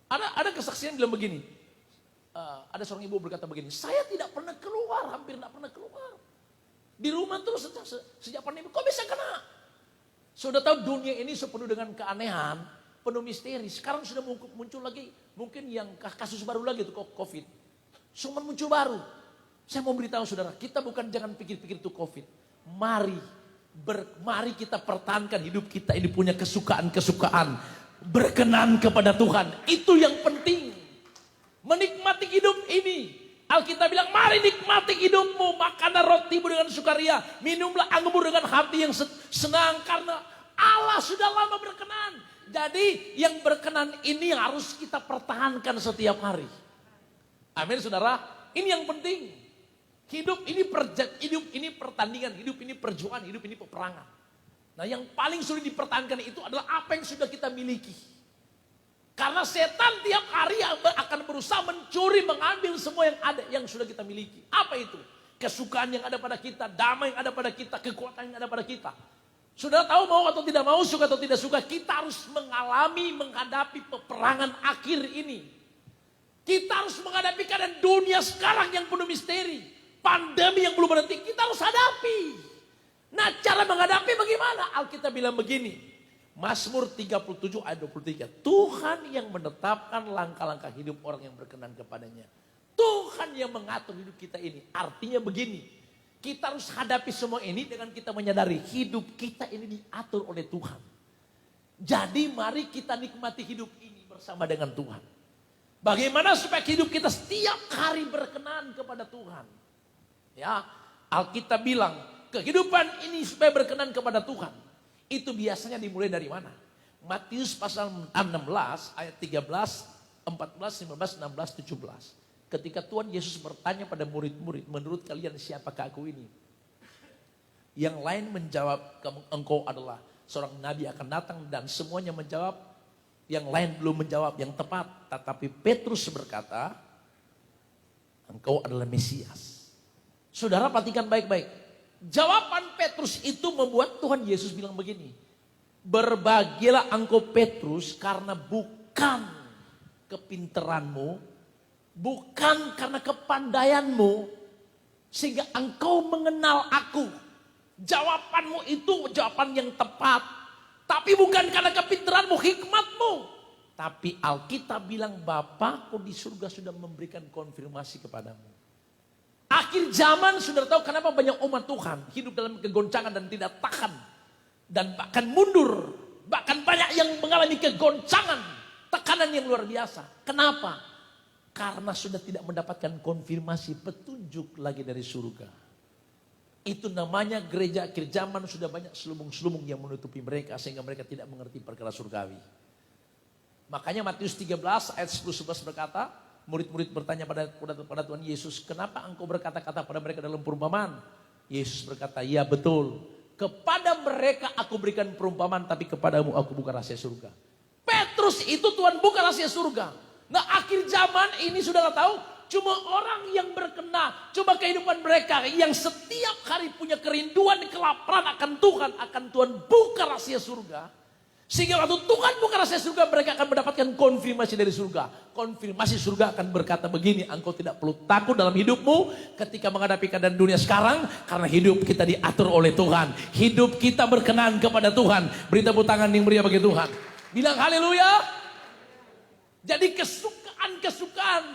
D: ada kesaksian bilang begini. Ada seorang ibu berkata begini, saya tidak pernah keluar, hampir tidak pernah keluar. Di rumah terus sejak pandemi, kok bisa kena? Sudah tahu dunia ini sepenuh dengan keanehan, penuh misteri. Sekarang sudah muncul lagi, mungkin yang kasus baru lagi itu COVID. Cuma muncul baru. Saya mau beritahu saudara, kita bukan jangan pikir-pikir itu COVID. Mari kita pertahankan hidup kita ini punya kesukaan-kesukaan. Berkenan kepada Tuhan, itu yang penting. Menikmati hidup ini. Alkitab bilang, mari nikmati hidupmu. Makanlah rotimu dengan sukaria. Minumlah anggurmu dengan hati yang senang. Karena Allah sudah lama berkenan. Jadi yang berkenan ini harus kita pertahankan setiap hari. Amin saudara. Ini yang penting. Hidup ini pertandingan. Hidup ini perjuangan. Hidup ini peperangan. Nah yang paling sulit dipertahankan itu adalah apa yang sudah kita miliki. Karena setan tiap hari akan berusaha mencuri, mengambil semua yang ada, yang sudah kita miliki. Apa itu? Kesukaan yang ada pada kita, damai yang ada pada kita, kekuatan yang ada pada kita. Sudah tahu mau atau tidak mau, suka atau tidak suka, kita harus menghadapi peperangan akhir ini. Kita harus menghadapi keadaan dunia sekarang yang penuh misteri. Pandemi yang belum berhenti, kita harus hadapi. Nah cara menghadapi bagaimana? Alkitab bilang begini. Mazmur 37 ayat 23. Tuhan yang menetapkan langkah-langkah hidup orang yang berkenan kepadanya. Tuhan yang mengatur hidup kita ini. Artinya begini. Kita harus hadapi semua ini dengan kita menyadari hidup kita ini diatur oleh Tuhan. Jadi mari kita nikmati hidup ini bersama dengan Tuhan. Bagaimana supaya hidup kita setiap hari berkenan kepada Tuhan. Ya, Alkitab bilang kehidupan ini supaya berkenan kepada Tuhan. Itu biasanya dimulai dari mana? Matius pasal 16 ayat 13, 14, 15, 16, 17. Ketika Tuhan Yesus bertanya pada murid-murid, menurut kalian siapakah aku ini? Yang lain menjawab, engkau adalah seorang nabi akan datang, dan semuanya menjawab. Yang lain belum menjawab yang tepat. Tetapi Petrus berkata, engkau adalah Mesias. Saudara perhatikan baik-baik. Jawaban Petrus itu membuat Tuhan Yesus bilang begini. Berbahagialah engkau Petrus karena bukan kepinteranmu, bukan karena kepandaianmu, sehingga engkau mengenal aku. Jawabanmu itu jawaban yang tepat. Tapi bukan karena kepintaranmu, hikmatmu. Tapi Alkitab bilang Bapakku di surga sudah memberikan konfirmasi kepadamu. Akhir zaman sudah tahu kenapa banyak umat Tuhan hidup dalam kegoncangan dan tidak tahan. Dan bahkan mundur. Bahkan banyak yang mengalami kegoncangan. Tekanan yang luar biasa. Kenapa? Karena sudah tidak mendapatkan konfirmasi petunjuk lagi dari surga. Itu namanya gereja akhir zaman sudah banyak selubung-selubung yang menutupi mereka sehingga mereka tidak mengerti perkara surgawi. Makanya Matius 13 ayat 10-11 berkata, murid-murid bertanya pada Tuhan Yesus, kenapa engkau berkata-kata pada mereka dalam perumpamaan? Yesus berkata, ya betul. Kepada mereka aku berikan perumpamaan, tapi kepadamu aku buka rahasia surga. Petrus itu Tuhan buka rahasia surga. Nah akhir zaman ini sudah tahu, cuma orang yang berkenan, coba kehidupan mereka yang setiap hari punya kerinduan, kelaparan akan Tuhan buka rahasia surga. Sehingga waktu Tuhan buka rahasia surga, mereka akan mendapatkan konfirmasi dari surga. Konfirmasi surga akan berkata begini, engkau tidak perlu takut dalam hidupmu ketika menghadapi keadaan dunia sekarang, karena hidup kita diatur oleh Tuhan. Hidup kita berkenan kepada Tuhan. Beri tepuk tangan yang meriah bagi Tuhan. Bilang haleluya. Jadi kesukaan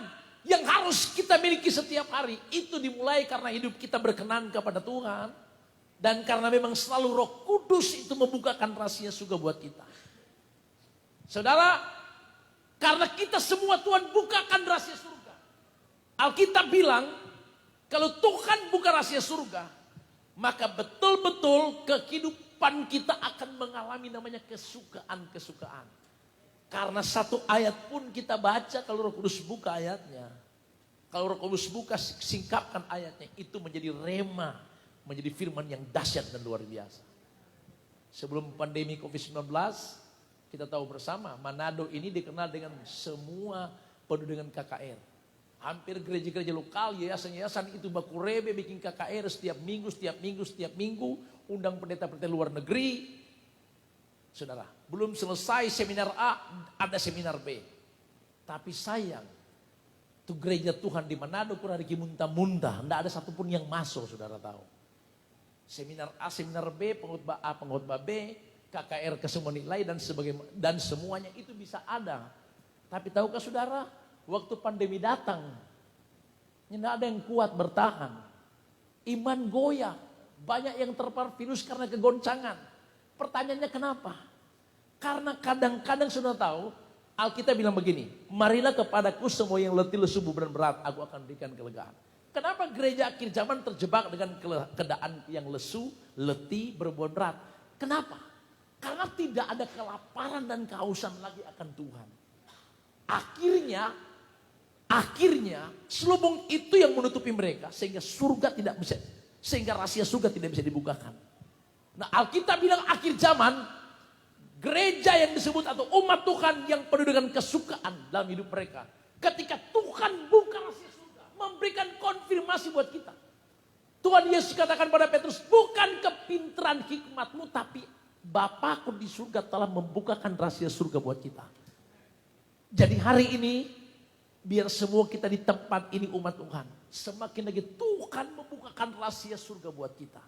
D: yang harus kita miliki setiap hari itu dimulai karena hidup kita berkenan kepada Tuhan. Dan karena memang selalu Roh Kudus itu membukakan rahasia surga buat kita. Saudara, karena kita semua Tuhan bukakan rahasia surga. Alkitab bilang, kalau Tuhan buka rahasia surga, maka betul-betul kehidupan kita akan mengalami namanya kesukaan-kesukaan. Karena satu ayat pun kita baca kalau Roh Kudus buka ayatnya. Kalau Roh Kudus buka singkapkan ayatnya, itu menjadi rema, menjadi firman yang dahsyat dan luar biasa. Sebelum pandemi COVID-19, kita tahu bersama Manado ini dikenal dengan semua penuh dengan KKR. Hampir gereja-gereja lokal, yayasan-yayasan itu baku rebe bikin KKR setiap minggu, undang pendeta-pendeta luar negeri. Saudara, belum selesai seminar A, ada seminar B. Tapi sayang, itu gereja Tuhan di Manado kurang muntah-muntah. Tidak ada satupun yang masuk, saudara tahu. Seminar A, seminar B, pengkhotbah A, pengkhotbah B, KKR ke semua nilai dan semuanya itu bisa ada. Tapi tahukah saudara, waktu pandemi datang, tidak ada yang kuat bertahan. Iman goyah, banyak yang terpapar virus karena kegoncangan. Pertanyaannya kenapa? Karena kadang-kadang sudah tahu, Alkitab bilang begini, marilah kepadaku semua yang letih, lesu, beban berat, aku akan berikan kelegaan. Kenapa gereja akhir zaman terjebak dengan keadaan yang lesu, letih, beban berat? Kenapa? Karena tidak ada kelaparan dan kehausan lagi akan Tuhan. Akhirnya selubung itu yang menutupi mereka sehingga rahasia surga tidak bisa dibukakan. Nah, Alkitab bilang akhir zaman gereja yang disebut atau umat Tuhan yang penuh dengan kesukaan dalam hidup mereka. Ketika Tuhan buka rahasia surga, memberikan konfirmasi buat kita. Tuhan Yesus katakan pada Petrus, bukan kepintaran hikmatmu, tapi Bapakku di surga telah membukakan rahasia surga buat kita. Jadi hari ini, biar semua kita di tempat ini umat Tuhan, semakin lagi Tuhan membukakan rahasia surga buat kita.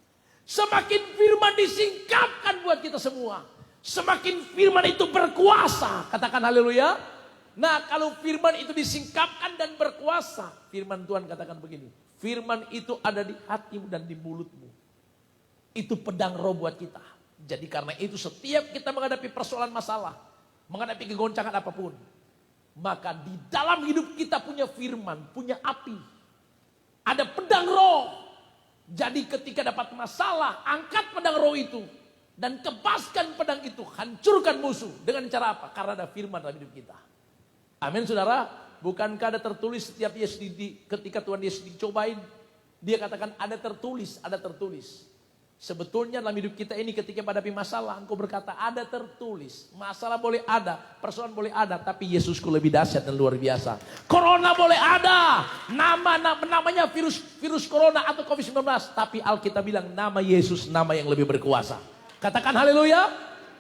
D: Semakin firman disingkapkan buat kita semua. Semakin firman itu berkuasa. Katakan haleluya. Nah kalau firman itu disingkapkan dan berkuasa. Firman Tuhan katakan begini. Firman itu ada di hatimu dan di mulutmu. Itu pedang roh buat kita. Jadi karena itu setiap kita menghadapi persoalan masalah. Menghadapi kegoncangan apapun. Maka di dalam hidup kita punya firman. Punya api. Ada pedang roh. Jadi ketika dapat masalah, angkat pedang roh itu. Dan kebaskan pedang itu, hancurkan musuh. Dengan cara apa? Karena ada firman dalam hidup kita. Amin saudara. Bukankah ada tertulis setiap Yesus ketika Tuhan Yesus dicobain. Dia katakan ada tertulis, ada tertulis. Sebetulnya dalam hidup kita ini ketika menghadapi masalah, engkau berkata ada tertulis. Masalah boleh ada, persoalan boleh ada, tapi Yesusku lebih dahsyat dan luar biasa. Corona boleh ada, namanya virus corona atau COVID-19, tapi Alkitab bilang nama Yesus, nama yang lebih berkuasa. Katakan haleluya.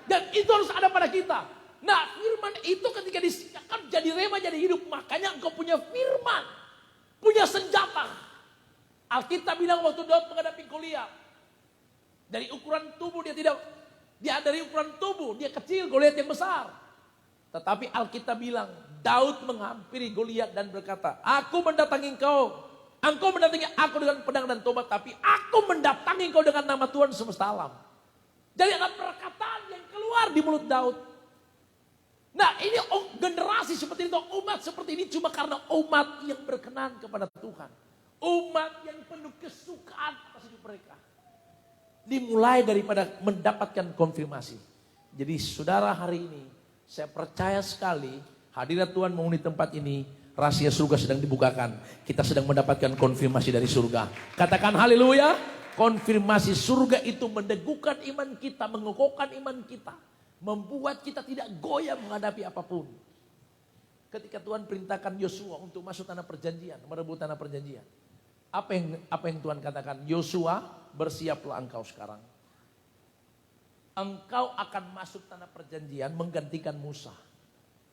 D: Dan itu harus ada pada kita. Nah firman itu ketika disingkapkan jadi rema, jadi hidup. Makanya engkau punya firman, punya senjata. Alkitab bilang waktu Daud menghadapi Goliat, Dari ukuran tubuh dari ukuran tubuh dia kecil, Goliat yang besar. Tetapi Alkitab bilang, Daud menghampiri Goliat dan berkata, aku mendatangi engkau mendatangi aku dengan pedang dan tobat, tapi aku mendatangi engkau dengan nama Tuhan semesta alam. Jadi ada perkataan yang keluar di mulut Daud. Nah ini generasi seperti itu, umat seperti ini cuma karena umat yang berkenan kepada Tuhan. Umat yang penuh kesukaan atas hidup mereka. Dimulai daripada mendapatkan konfirmasi. Jadi saudara, hari ini saya percaya sekali hadirat Tuhan menghuni tempat ini, rahasia surga sedang dibukakan. Kita sedang mendapatkan konfirmasi dari surga. Katakan haleluya. Konfirmasi surga itu mendegukan iman kita, mengokohkan iman kita. Membuat kita tidak goyah menghadapi apapun. Ketika Tuhan perintahkan Yosua untuk masuk tanah perjanjian, merebut tanah perjanjian. Apa yang Tuhan katakan? Yosua, bersiaplah engkau sekarang. Engkau akan masuk tanah perjanjian menggantikan Musa.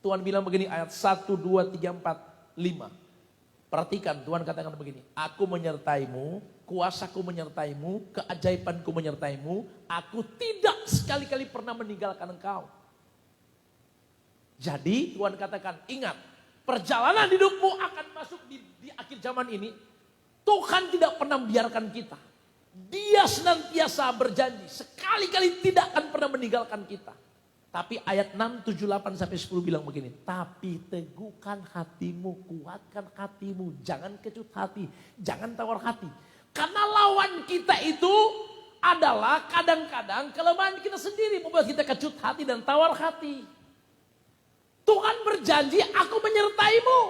D: Tuhan bilang begini, ayat 1, 2, 3, 4, 5. Perhatikan, Tuhan katakan begini, aku menyertaimu, kuasaku menyertaimu, keajaibanku menyertaimu, aku tidak sekali-kali pernah meninggalkan engkau. Jadi Tuhan katakan, ingat, perjalanan hidupmu akan masuk di akhir zaman ini, Tuhan tidak pernah membiarkan kita. Dia senantiasa berjanji, sekali-kali tidak akan pernah meninggalkan kita. Tapi ayat 6, 7, 8 sampai 10 bilang begini. Tapi teguhkan hatimu, kuatkan hatimu, jangan kecut hati, jangan tawar hati. Karena lawan kita itu adalah kadang-kadang kelemahan kita sendiri membuat kita kecut hati dan tawar hati. Tuhan berjanji, aku menyertaimu.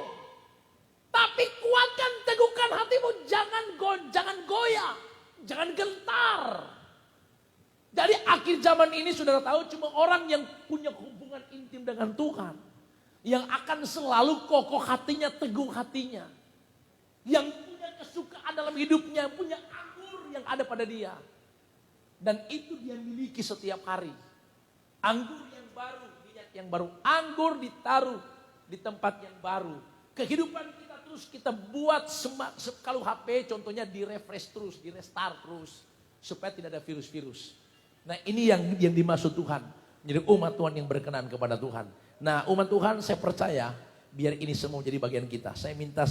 D: Tapi kuatkan, teguhkan hatimu, jangan goyah, jangan gentar. Dari akhir zaman ini saudara tahu cuma orang yang punya hubungan intim dengan Tuhan. Yang akan selalu kokoh hatinya, teguh hatinya. Yang punya kesukaan dalam hidupnya, punya anggur yang ada pada dia. Dan itu dia miliki setiap hari. Anggur yang baru, minyak yang baru. Anggur ditaruh di tempat yang baru. Kehidupan kita terus kita buat, kalau HP contohnya di-refresh terus, di-restart terus. Supaya tidak ada virus-virus. Nah ini yang dimaksud Tuhan. Menjadi umat Tuhan yang berkenan kepada Tuhan. Nah umat Tuhan saya percaya biar ini semua menjadi bagian kita. Saya minta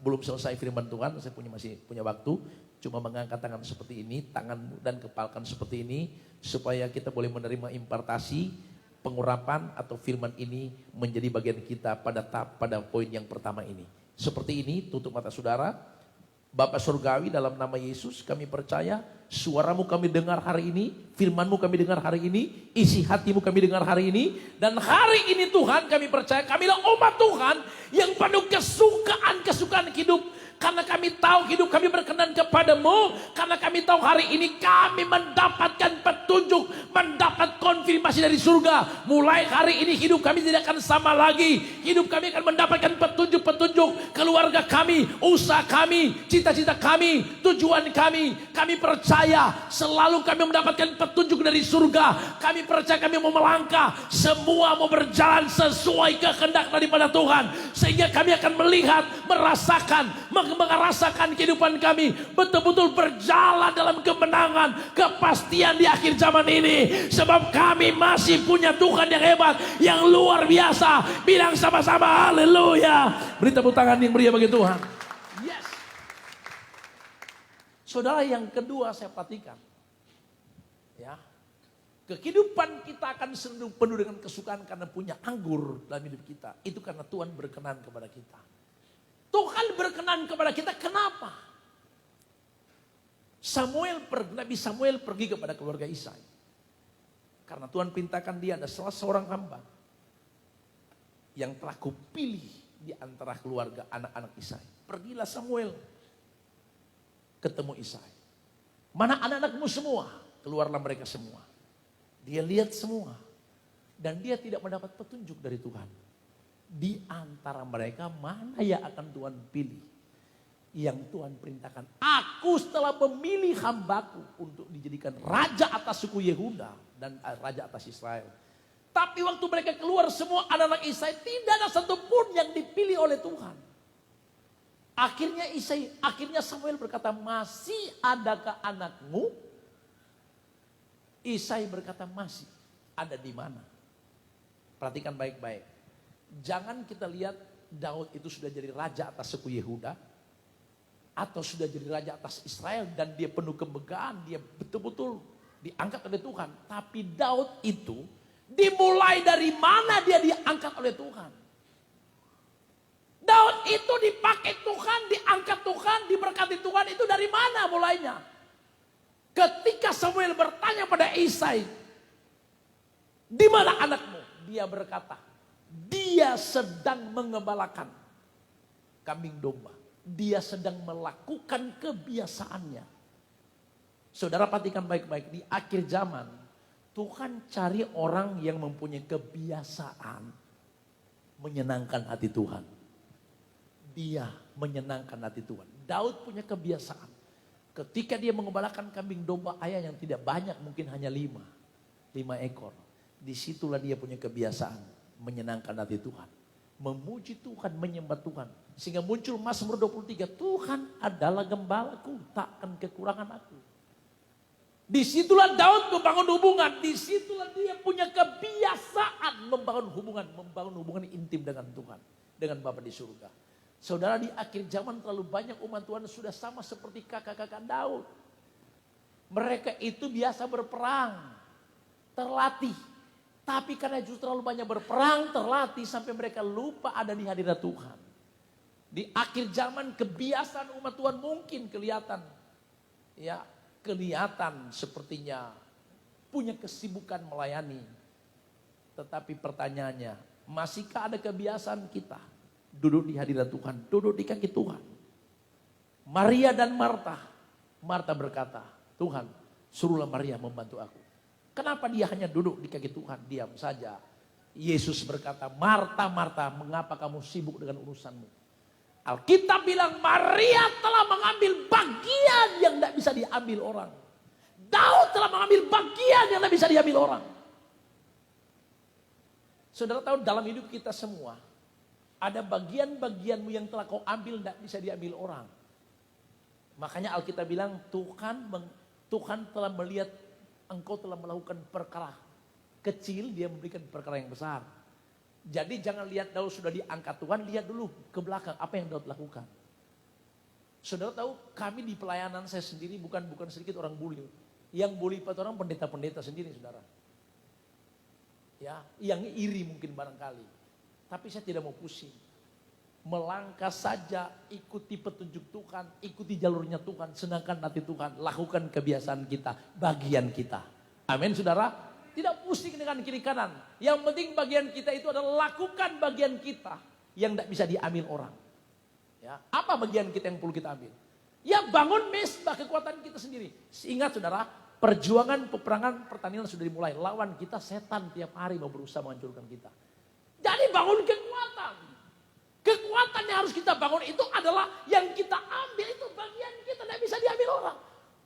D: belum selesai firman Tuhan, saya masih punya waktu. Cuma mengangkat tangan seperti ini, tangan dan kepalkan seperti ini. Supaya kita boleh menerima impartasi, pengurapan atau firman ini menjadi bagian kita pada poin yang pertama ini. Seperti ini, tutup mata saudara. Bapa Surgawi, dalam nama Yesus kami percaya suaramu kami dengar hari ini, firmanmu kami dengar hari ini, isi hatimu kami dengar hari ini. Dan hari ini Tuhan kami percaya kamilah umat Tuhan yang penuh kesukaan hidup. Karena kami tahu hidup kami berkenan kepadamu. Karena kami tahu hari ini kami mendapatkan petunjuk, mendapat konfirmasi dari surga. Mulai hari ini hidup kami tidak akan sama lagi. Hidup kami akan mendapatkan petunjuk-petunjuk. Keluarga kami, usaha kami, cita-cita kami, tujuan kami. Kami percaya selalu kami mendapatkan petunjuk dari surga. Kami percaya kami mau melangkah. Semua mau berjalan sesuai kehendak daripada Tuhan. Sehingga kami akan melihat, merasakan kehidupan kami betul-betul berjalan dalam kemenangan, kepastian di akhir zaman ini. Sebab kami masih punya Tuhan yang hebat, yang luar biasa. Bilang sama-sama haleluya. Beri tepuk tangan yang meriah bagi Tuhan. Yes. Saudara, yang kedua saya perhatikan. Ya. Kehidupan kita akan selalu penuh dengan kesukaan karena punya anggur dalam hidup kita. Itu karena Tuhan berkenan kepada kita. Tuhan berkenan kepada kita, kenapa? Nabi Samuel pergi kepada keluarga Isai. Karena Tuhan perintahkan dia ada salah seorang hamba yang telah kupilih di antara keluarga anak-anak Isai. Pergilah Samuel ketemu Isai. Mana anak-anakmu semua? Keluarlah mereka semua. Dia lihat semua. Dan dia tidak mendapat petunjuk dari Tuhan. Di antara mereka mana yang akan Tuhan pilih? Yang Tuhan perintahkan, aku setelah memilih hambaku untuk dijadikan raja atas suku Yehuda dan raja atas Israel. Tapi waktu mereka keluar semua anak-anak Isai, tidak ada satupun yang dipilih oleh Tuhan. Akhirnya Samuel berkata, masih adakah anakmu? Isai berkata, masih ada di mana? Perhatikan baik-baik. Jangan kita lihat Daud itu sudah jadi raja atas suku Yehuda, atau sudah jadi raja atas Israel dan dia penuh kemegahan, dia betul-betul diangkat oleh Tuhan. Tapi Daud itu dimulai dari mana dia diangkat oleh Tuhan. Daud itu dipakai Tuhan, diangkat Tuhan, diberkati Tuhan, itu dari mana mulainya? Ketika Samuel bertanya pada Isai, di mana anakmu? Dia berkata, dia sedang mengembalakan kambing domba. Dia sedang melakukan kebiasaannya. Saudara perhatikan baik-baik, di akhir zaman Tuhan cari orang yang mempunyai kebiasaan menyenangkan hati Tuhan. Dia menyenangkan hati Tuhan. Daud punya kebiasaan. Ketika dia mengembalakan kambing domba ayah yang tidak banyak, mungkin hanya 5 ekor. Disitulah dia punya kebiasaan menyenangkan hati Tuhan. Memuji Tuhan, menyembah Tuhan. Sehingga muncul Mazmur 23, Tuhan adalah gembalaku, takkan kekurangan aku. Disitulah Daud membangun hubungan. Disitulah dia punya kebiasaan membangun hubungan intim dengan Tuhan. Dengan Bapa di surga. Saudara, di akhir zaman terlalu banyak umat Tuhan sudah sama seperti kakak-kakak Daud. Mereka itu biasa berperang, terlatih. Tapi karena justru terlalu banyak berperang, terlatih sampai mereka lupa ada di hadirat Tuhan. Di akhir zaman kebiasaan umat Tuhan mungkin kelihatan. Ya, kelihatan sepertinya punya kesibukan melayani. Tetapi pertanyaannya, masihkah ada kebiasaan kita duduk di hadirat Tuhan, duduk di kaki Tuhan? Maria dan Marta. Marta berkata, Tuhan, suruhlah Maria membantu aku. Kenapa dia hanya duduk di kaki Tuhan, diam saja? Yesus berkata, Marta, Marta, mengapa kamu sibuk dengan urusanmu? Alkitab bilang Maria telah mengambil bagian yang tidak bisa diambil orang. Daud telah mengambil bagian yang tidak bisa diambil orang. Saudara tahu dalam hidup kita semua, ada bagian-bagianmu yang telah kau ambil tidak bisa diambil orang. Makanya Alkitab bilang Tuhan telah melihat engkau telah melakukan perkara kecil, dia memberikan perkara yang besar. Jadi jangan lihat Daud sudah diangkat Tuhan, lihat dulu ke belakang apa yang Daud lakukan. Saudara tahu kami di pelayanan saya sendiri bukan sedikit orang bully. Yang bully orang pendeta-pendeta sendiri, saudara. Ya, yang iri mungkin barangkali. Tapi saya tidak mau pusing. Melangkah saja, ikuti petunjuk Tuhan, ikuti jalurnya Tuhan, senangkan hati Tuhan, lakukan kebiasaan kita, bagian kita. Amin, saudara. Tidak pusing dengan kiri kanan. Yang penting bagian kita itu adalah lakukan bagian kita yang tidak bisa diambil orang. Ya, apa bagian kita yang perlu kita ambil? Ya, bangun mesbah kekuatan kita sendiri. Ingat saudara, perjuangan, peperangan, pertandingan sudah dimulai. Lawan kita setan tiap hari mau berusaha menghancurkan kita. Jadi bangun kekuatan. Kekuatan yang harus kita bangun itu adalah yang kita ambil, itu bagian kita tidak bisa diambil orang.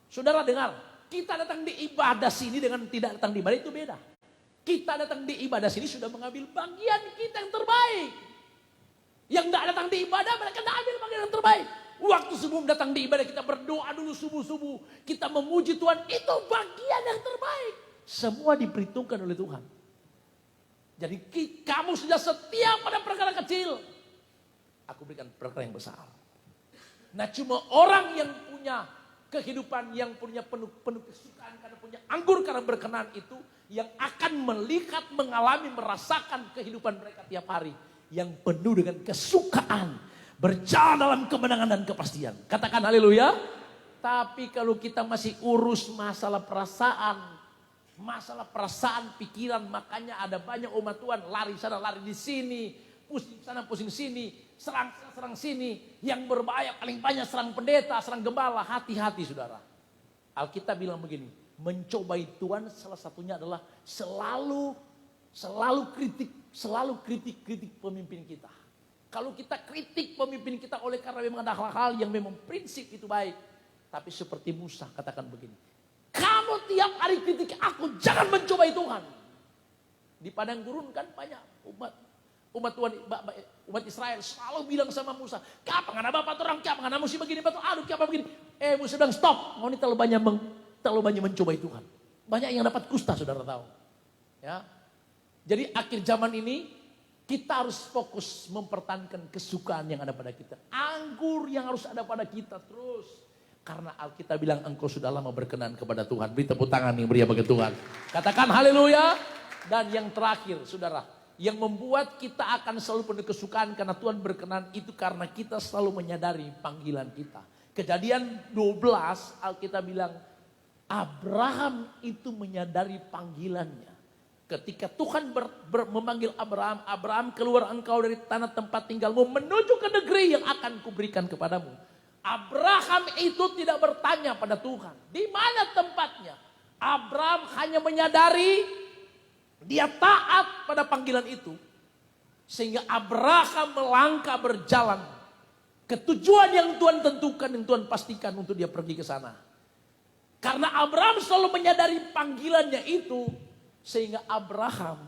D: Saudara dengar, kita datang di ibadah sini dengan tidak datang di ibadah itu beda. Kita datang di ibadah sini sudah mengambil bagian kita yang terbaik. Yang tidak datang di ibadah mereka tidak ambil bagian yang terbaik. Waktu sebelum datang di ibadah kita berdoa dulu subuh-subuh. Kita memuji Tuhan, itu bagian yang terbaik. Semua diperhitungkan oleh Tuhan. Jadi kamu sudah setia pada perkara kecil, aku berikan perkara yang besar. Nah cuma orang yang punya kehidupan, yang punya penuh kesukaan karena punya anggur karena berkenan itu, yang akan melihat, mengalami, merasakan kehidupan mereka tiap hari. Yang penuh dengan kesukaan, berjalan dalam kemenangan dan kepastian. Katakan haleluya. Tapi kalau kita masih urus masalah perasaan, pikiran, makanya ada banyak umat Tuhan lari sana, lari di sini, pusing sana, pusing sini, serang sana, serang sini. Yang berbahaya paling banyak serang pendeta, serang gembala. Hati-hati saudara. Alkitab bilang begini, mencobai Tuhan salah satunya adalah selalu kritik pemimpin kita. Kalau kita kritik pemimpin kita oleh karena memang ada hal-hal yang memang prinsip itu baik. Tapi seperti Musa katakan begini, kamu tiap hari kritik aku, jangan mencobai Tuhan. Di padang gurun kan banyak umat Tuhan, umat Israel selalu bilang sama Musa, kapan ada bapak orang, kapan ada musim begini, batu aduk, kapan begini. Musa bilang stop, kau ini terlalu banyak mencobai Tuhan. Banyak yang dapat kusta, saudara tahu. Ya. Jadi akhir zaman ini kita harus fokus mempertahankan kesukaan yang ada pada kita. Anggur yang harus ada pada kita terus. Karena Alkitab bilang engkau sudah lama berkenan kepada Tuhan. Beri tepuk tangan yang meriah bagi Tuhan. Katakan haleluya. Dan yang terakhir saudara. Yang membuat kita akan selalu penuh kesukaan karena Tuhan berkenan itu karena kita selalu menyadari panggilan kita. Kejadian 12 Alkitab bilang Abraham itu menyadari panggilannya. Ketika Tuhan memanggil Abraham, Abraham keluar engkau dari tanah tempat tinggalmu menuju ke negeri yang akan kuberikan kepadamu. Abraham itu tidak bertanya pada Tuhan, di mana tempatnya? Abraham hanya menyadari dia taat pada panggilan itu. Sehingga Abraham melangkah berjalan ke tujuan yang Tuhan tentukan, yang Tuhan pastikan untuk dia pergi ke sana. Karena Abraham selalu menyadari panggilannya itu. Sehingga Abraham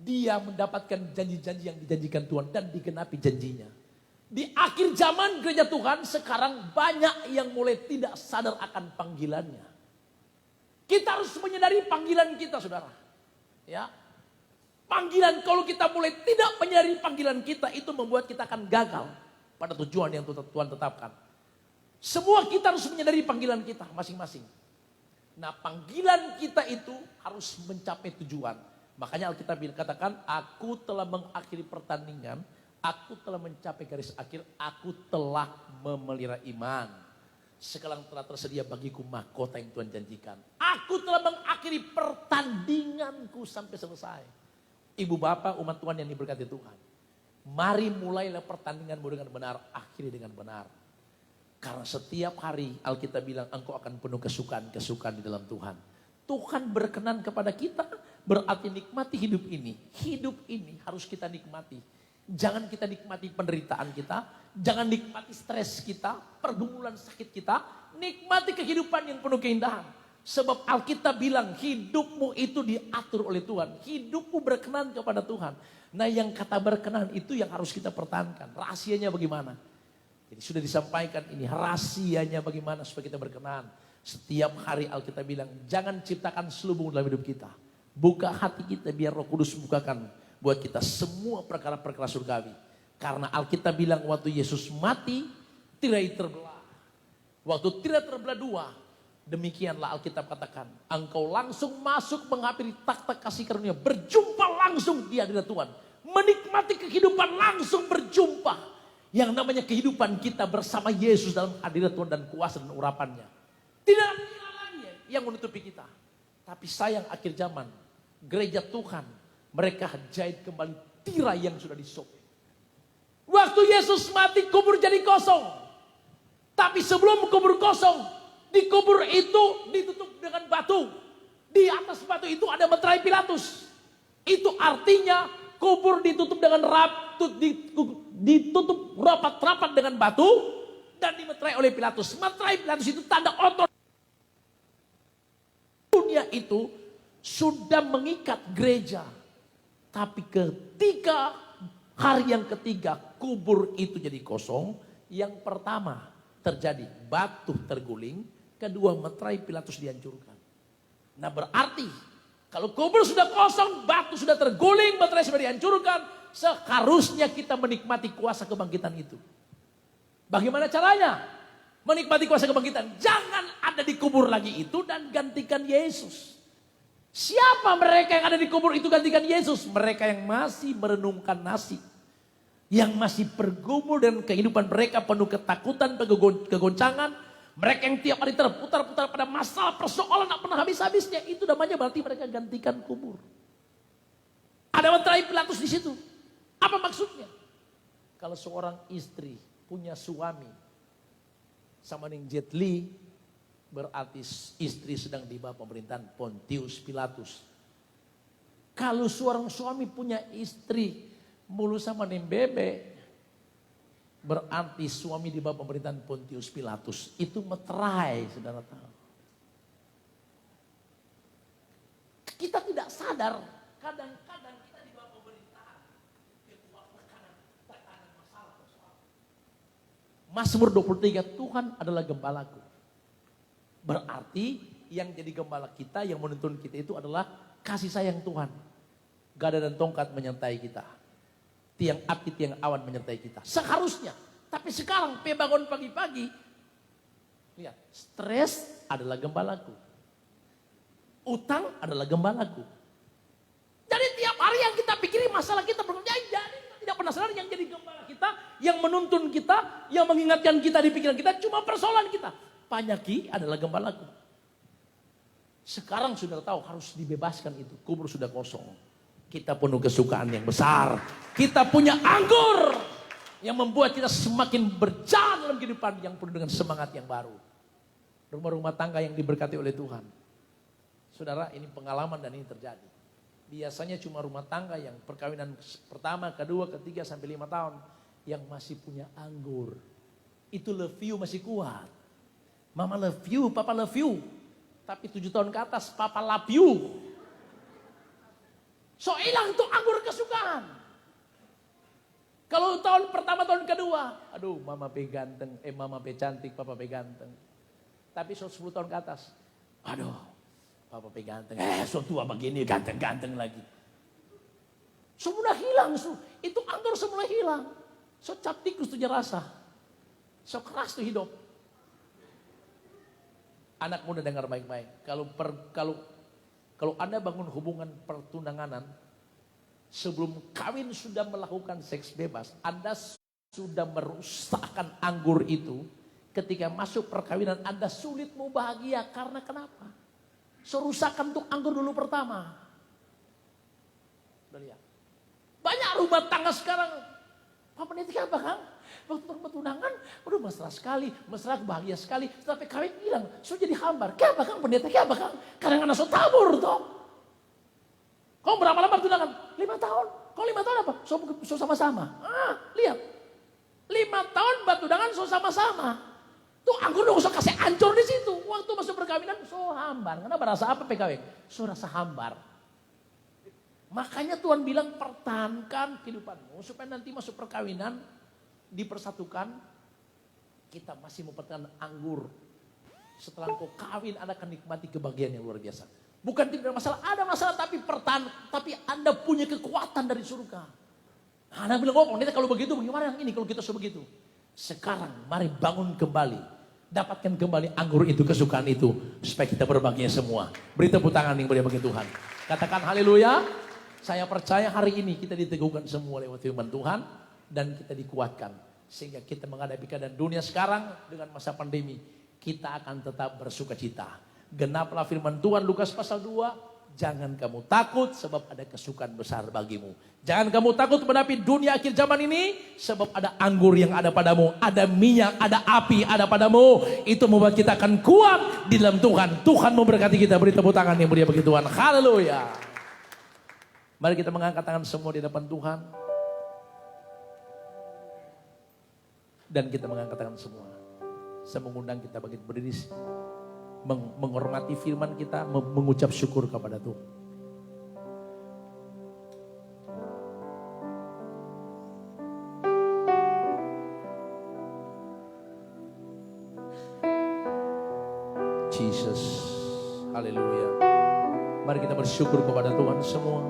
D: dia mendapatkan janji-janji yang dijanjikan Tuhan dan digenapi janjinya. Di akhir zaman gereja Tuhan sekarang banyak yang mulai tidak sadar akan panggilannya. Kita harus menyadari panggilan kita saudara. Ya, panggilan kalau kita mulai tidak menyadari panggilan kita itu membuat kita akan gagal pada tujuan yang Tuhan tetapkan. Semua kita harus menyadari panggilan kita masing-masing. Nah panggilan kita itu harus mencapai tujuan. Makanya Alkitab katakan, aku telah mengakhiri pertandingan, aku telah mencapai garis akhir, aku telah memelihara iman. Sekarang telah tersedia bagiku mahkota yang Tuhan janjikan. Aku telah mengakhiri pertandinganku sampai selesai. Ibu bapak umat Tuhan yang diberkati Tuhan. Mari mulailah pertandinganmu dengan benar, akhiri dengan benar. Karena setiap hari Alkitab bilang engkau akan penuh kesukaan-kesukaan di dalam Tuhan. Tuhan berkenan kepada kita berarti nikmati hidup ini. Hidup ini harus kita nikmati. Jangan kita nikmati penderitaan kita. Jangan nikmati stres kita, pergumulan sakit kita. Nikmati kehidupan yang penuh keindahan. Sebab Alkitab bilang hidupmu itu diatur oleh Tuhan. Hidupmu berkenan kepada Tuhan. Nah yang kata berkenan itu yang harus kita pertahankan. Rahasianya bagaimana? Jadi sudah disampaikan ini rahasianya bagaimana supaya kita berkenan. Setiap hari Alkitab bilang jangan ciptakan selubung dalam hidup kita. Buka hati kita biar Roh Kudus bukakan buat kita semua perkara-perkara surgawi. Karena Alkitab bilang waktu Yesus mati tirai terbelah. Waktu tirai terbelah dua, demikianlah Alkitab katakan engkau langsung masuk menghampiri takhta kasih karunia, berjumpa langsung di hadirat Tuhan, menikmati kehidupan langsung berjumpa. Yang namanya kehidupan kita bersama Yesus dalam hadirat Tuhan dan kuasa dan urapannya. Tidak ada lagi yang menutupi kita. Tapi sayang akhir zaman, gereja Tuhan, mereka jahit kembali tirai yang sudah disobek. Waktu Yesus mati kubur jadi kosong. Tapi sebelum kubur kosong, di kubur itu ditutup dengan batu. Di atas batu itu ada meterai Pilatus. Itu artinya kubur ditutup dengan ditutup rapat-rapat dengan batu dan dimeterai oleh Pilatus. Meterai Pilatus itu tanda otot. Dunia itu sudah mengikat gereja. Tapi ketika hari yang ketiga kubur itu jadi kosong. Yang pertama terjadi batu terguling. Kedua meterai Pilatus dihancurkan. Nah berarti kalau kubur sudah kosong, batu sudah terguling, meterai sudah dihancurkan, seharusnya kita menikmati kuasa kebangkitan itu. Bagaimana caranya? Menikmati kuasa kebangkitan. Jangan ada di kubur lagi itu dan gantikan Yesus. Siapa mereka yang ada di kubur itu gantikan Yesus? Mereka yang masih merenungkan nasib. Yang masih bergumul dan kehidupan mereka penuh ketakutan, kegoncangan. Mereka yang tiap hari terputar-putar pada masalah persoalan tak pernah habis-habisnya. Itu namanya berarti mereka gantikan kubur. Ada meterai Pilatus di situ. Apa maksudnya? Kalau seorang istri punya suami sama dengan Jet Li, berarti istri sedang di bawah pemerintahan Pontius Pilatus. Kalau seorang suami punya istri mulu sama dengan bebek, berarti suami di bawah pemerintahan Pontius Pilatus. Itu meterai, saudara tahu. Kita tidak sadar, kadang-kadang kita di bawah pemerintahan, tekanan masalah. Mazmur 23, Tuhan adalah gembalaku. Berarti yang jadi gembala kita, yang menuntun kita itu adalah kasih sayang Tuhan. Gada dan tongkat menyertai kita. Tiang api, tiang awan menyertai kita. Seharusnya. Tapi sekarang bangun pagi-pagi. Lihat, stres adalah gembalaku. Utang adalah gembalaku. Jadi tiap hari yang kita pikirin masalah kita belum jadi. Kita tidak pernah sadar yang jadi gembala kita, yang menuntun kita, yang mengingatkan kita di pikiran kita cuma persoalan kita. Panyaki adalah gembalaku. Sekarang sudah tahu harus dibebaskan itu. Kubur sudah kosong. Kita penuh kesukaan yang besar. Kita punya anggur yang membuat kita semakin berjalan dalam kehidupan yang penuh dengan semangat yang baru. Rumah-rumah tangga yang diberkati oleh Tuhan. Saudara, ini pengalaman dan ini terjadi. Biasanya cuma rumah tangga yang perkawinan pertama, kedua, ketiga, sampai 5 tahun. Yang masih punya anggur. Itu love you masih kuat. Mama love you, papa love you. Tapi 7 tahun ke atas, papa love you. So hilang tuh anggur kesukaan. Kalau tahun pertama, tahun kedua. Aduh, mama pe ganteng, mama pe cantik, papa pe ganteng. Tapi so 10 tahun ke atas. Aduh, papa pe ganteng. So tua begini, ganteng-ganteng lagi. Semula hilang, so. Itu anggur semula hilang. So cap tikus tuh rasa. So keras tuh hidup. Anak muda dengar baik-baik. Kalau Anda bangun hubungan pertunanganan, sebelum kawin sudah melakukan seks bebas, Anda sudah merusakkan anggur itu. Ketika masuk perkawinan Anda sulit mau bahagia. Karena kenapa? Serusakan tuh anggur dulu pertama. Lihat. Banyak rumah tangga sekarang. Pak Pendeta apa Kang? Waktu pertunangan, udah mesra sekali, mesra bahagia sekali. Tapi kawin hilang, so jadi hambar. Kenapa Kang Pendeta? Kenapa Kang? Karena anak so tabur toh. Kau berapa lama pertunangan? 5 tahun. Kau 5 tahun apa? So sama-sama. Lihat. 5 tahun pertunangan so sama-sama. Tuh anggur dong so kasih ancur di situ. Waktu masuk perkawinan so hambar. Kenapa rasa apa PKW? So rasa hambar. Makanya Tuhan bilang pertahankan kehidupanmu supaya nanti masuk perkawinan dipersatukan. Kita masih mempertahankan anggur. Setelah kau kawin Anda akan nikmati kebahagiaan yang luar biasa. Bukan tidak ada masalah, ada masalah tapi tapi Anda punya kekuatan dari surga. Anda bilang, oh Pendeta kalau begitu bagaimana yang ini kalau kita begitu? Sekarang mari bangun kembali. Dapatkan kembali anggur itu, kesukaan itu. Supaya kita berbahagia semua. Beri tepuk tangan yang mulia bagi Tuhan. Katakan haleluya. Saya percaya hari ini kita diteguhkan semua lewat firman Tuhan. Dan kita dikuatkan. Sehingga kita menghadapi keadaan dunia sekarang dengan masa pandemi. Kita akan tetap bersuka cita. Genaplah firman Tuhan Lukas pasal 2. Jangan kamu takut sebab ada kesukaan besar bagimu. Jangan kamu takut menghadapi dunia akhir zaman ini. Sebab ada anggur yang ada padamu. Ada minyak, ada api ada padamu. Itu membuat kita akan kuat di dalam Tuhan. Tuhan memberkati kita. Beri tepuk tangan yang mulia bagi Tuhan. Haleluya. Mari kita mengangkat tangan semua di depan Tuhan. Dan kita mengangkat tangan semua. Saya mengundang kita bagi berdiri. Menghormati firman kita, mengucap syukur kepada Tuhan. Jesus, haleluya. Mari kita bersyukur kepada Tuhan semua.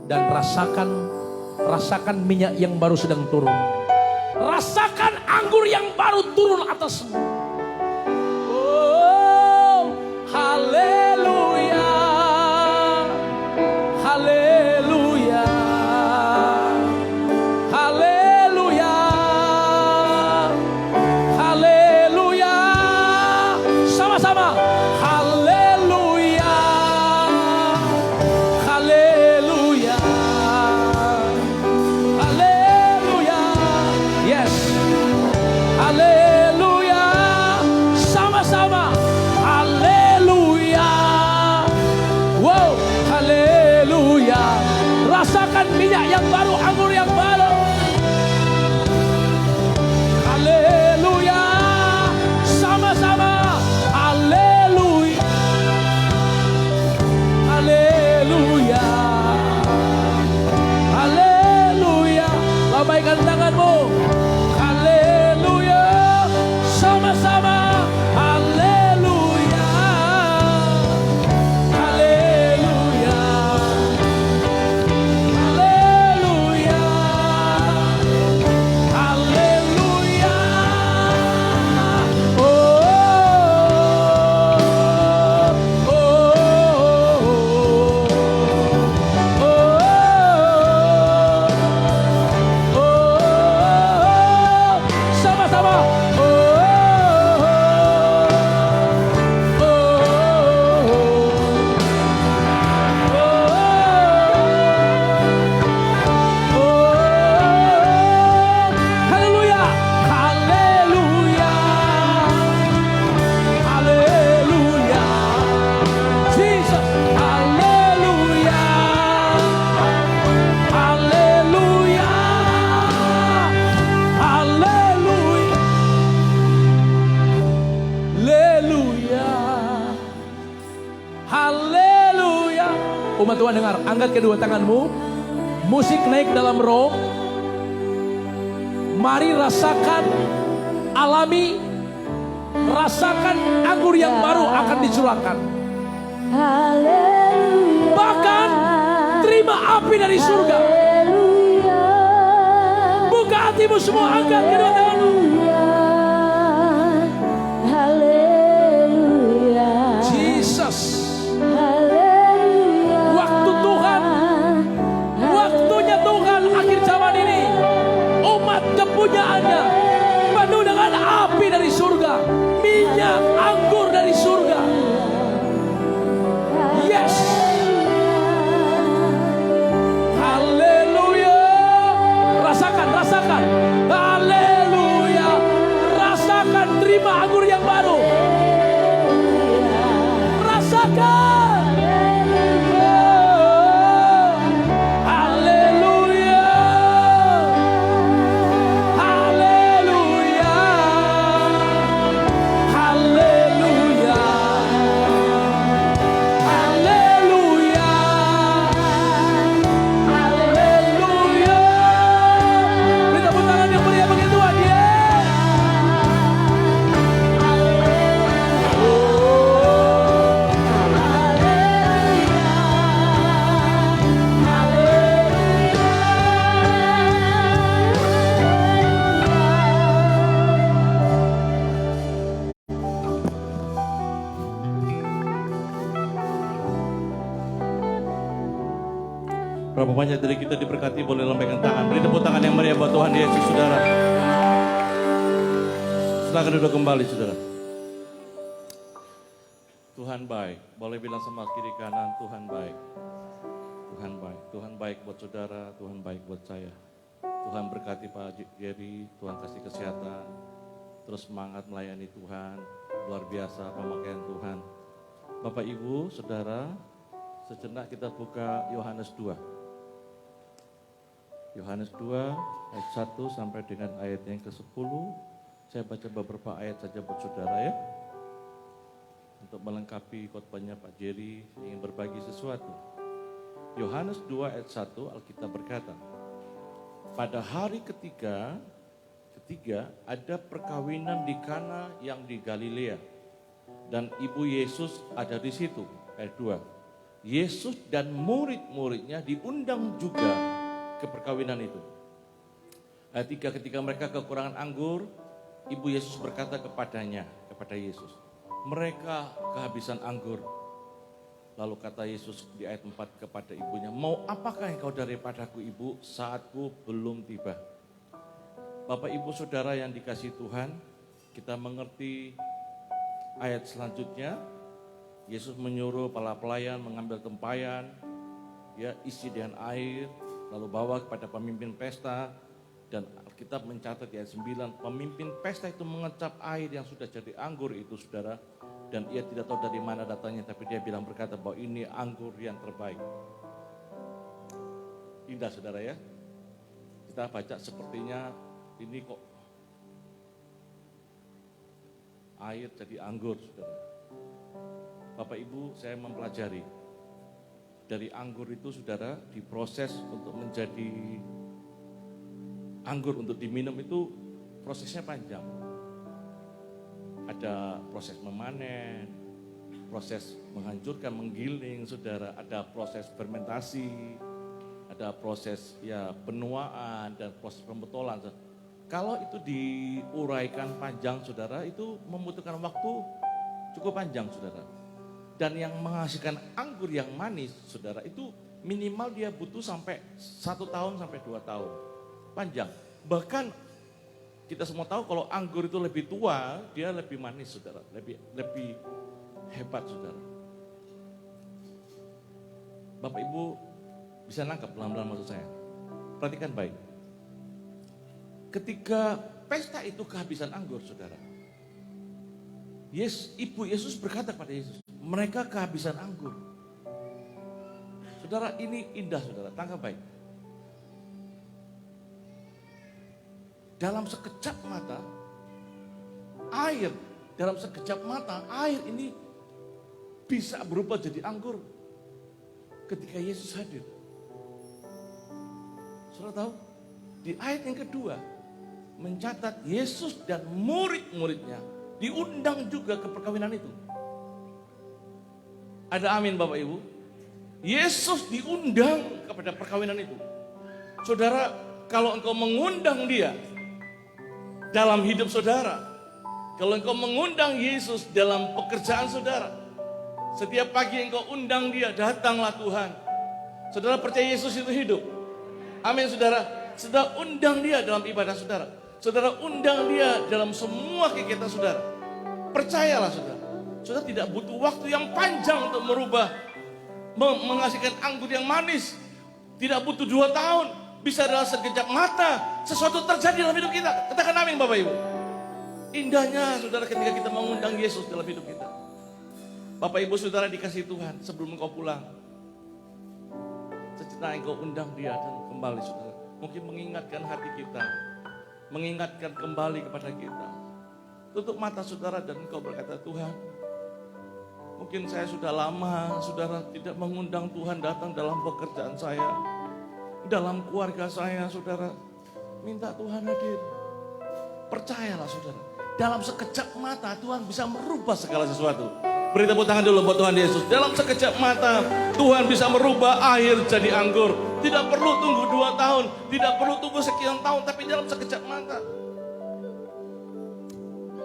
D: Dan rasakan minyak yang baru sedang turun. Rasakan anggur yang baru turun atasmu. Haleluya, haleluya, haleluya, haleluya. Sama-sama. Haleluya, haleluya, haleluya. Yes. Haleluya. Umat Tuhan dengar, angkat kedua tanganmu. Musik naik dalam roh. Mari rasakan, alami, rasakan anggur yang baru akan dicurahkan.
B: Haleluya.
D: Bahkan terima api dari surga.
B: Haleluya.
D: Buka hatimu semua, angkat kedua tanganmu.
B: Haleluya.
D: Jesus.
B: Haleluya.
D: Waktu Tuhan, waktunya Tuhan akhir zaman ini. Umat kepunyaannya penuh dengan api dari surga, minyak anggur dari surga. Yes. Haleluya. Rasakan, rasakan. Haleluya. Rasakan, terima anggur yang baru. Rasakan. Haleluya. Haleluya. Haleluya. Haleluya. Haleluya. Beri tepuk tangan yang meriah bagi Tuhan.
C: Berapa banyak dari kita diberkati, boleh lambaikan tangan. Beri tepuk tangan yang meriah buat Tuhan Yesus, saudara. Silakan duduk kembali, saudara. Tuhan baik. Boleh bilang sama kiri kanan, Tuhan baik. Tuhan baik. Tuhan baik buat saudara, Tuhan baik buat saya. Tuhan berkati Pak Jerry, Tuhan kasih kesehatan. Terus semangat melayani Tuhan. Luar biasa pemakaian Tuhan. Bapak Ibu, saudara, sejenak kita buka Yohanes 2. Yohanes 2 ayat 1 sampai dengan ayat yang ke-10. Saya baca beberapa ayat saja buat saudara ya. Untuk melengkapi khotbahnya Pak Jerry, ingin berbagi sesuatu. Yohanes 2 ayat 1 Alkitab berkata, pada hari ketiga ada perkawinan di Kana yang di Galilea. Dan ibu Yesus ada di situ. Ayat 2. Yesus dan murid-muridnya diundang juga ke perkawinan itu. Ayat 3, ketika mereka kekurangan anggur, ibu Yesus berkata kepada Yesus, mereka kehabisan anggur. Lalu kata Yesus di ayat 4 kepada ibunya, mau apakah engkau daripadaku ibu, saatku belum tiba. Bapak ibu saudara yang dikasihi Tuhan, kita mengerti ayat selanjutnya. Yesus menyuruh para pelayan mengambil tempayan, ya, isi dengan air, lalu bawa kepada pemimpin pesta. Dan Alkitab mencatat di ayat 9, pemimpin pesta itu mengecap air yang sudah jadi anggur itu, saudara. Dan ia tidak tahu dari mana datangnya, tapi dia berkata bahwa ini anggur yang terbaik. Indah, saudara ya. Kita baca sepertinya ini kok air jadi anggur, saudara. Bapak Ibu, saya mempelajari dari anggur itu, saudara, diproses untuk menjadi anggur untuk diminum itu prosesnya panjang. Ada proses memanen, proses menghancurkan, menggiling, saudara. Ada proses fermentasi, ada proses ya penuaan dan proses pembetulan. Kalau itu diuraikan panjang, saudara, itu membutuhkan waktu cukup panjang, saudara. Dan yang menghasilkan anggur yang manis, saudara, itu minimal dia butuh sampai 1 tahun sampai 2 tahun. Panjang. Bahkan kita semua tahu kalau anggur itu lebih tua, dia lebih manis, saudara. Lebih hebat, saudara. Bapak Ibu bisa nangkap pelan-pelan maksud saya. Perhatikan baik. Ketika pesta itu kehabisan anggur, saudara. Ibu Yesus berkata kepada Yesus, mereka kehabisan anggur. Saudara, ini indah, saudara. Tangkap baik. Dalam sekejap mata, air ini bisa berubah jadi anggur. ketika Yesus hadir. Saudara tahu? Di ayat yang kedua mencatat Yesus dan murid-muridnya diundang juga ke perkawinan itu. Ada amin Bapak Ibu? Yesus diundang kepada perkawinan itu. Saudara, kalau engkau mengundang dia dalam hidup saudara, kalau engkau mengundang Yesus dalam pekerjaan saudara, setiap pagi engkau undang dia, datanglah Tuhan. Saudara percaya Yesus itu hidup? Amin saudara. Saudara undang dia dalam ibadah saudara. Saudara undang dia dalam semua kegiatan saudara. Percayalah saudara. Saudara tidak butuh waktu yang panjang untuk merubah, menghasilkan anggur yang manis. Tidak butuh 2 tahun. Bisa dalam sekejap mata sesuatu terjadi dalam hidup kita. Katakan amin Bapak Ibu. Indahnya saudara ketika kita mengundang Yesus dalam hidup kita. Bapak Ibu saudara dikasih Tuhan, sebelum engkau pulang, sejenak engkau undang dia dan kembali saudara. Mungkin mengingatkan hati kita, mengingatkan kembali kepada kita. Tutup mata saudara dan engkau berkata, Tuhan, mungkin saya sudah lama saudara tidak mengundang Tuhan datang dalam pekerjaan saya, dalam keluarga saya saudara. Minta Tuhan hadir. Percayalah saudara, dalam sekejap mata Tuhan bisa merubah segala sesuatu. Beri tepuk tangan dulu buat Tuhan Yesus. Dalam sekejap mata Tuhan bisa merubah air jadi anggur. Tidak perlu tunggu 2 tahun, tidak perlu tunggu sekian tahun, tapi dalam sekejap mata.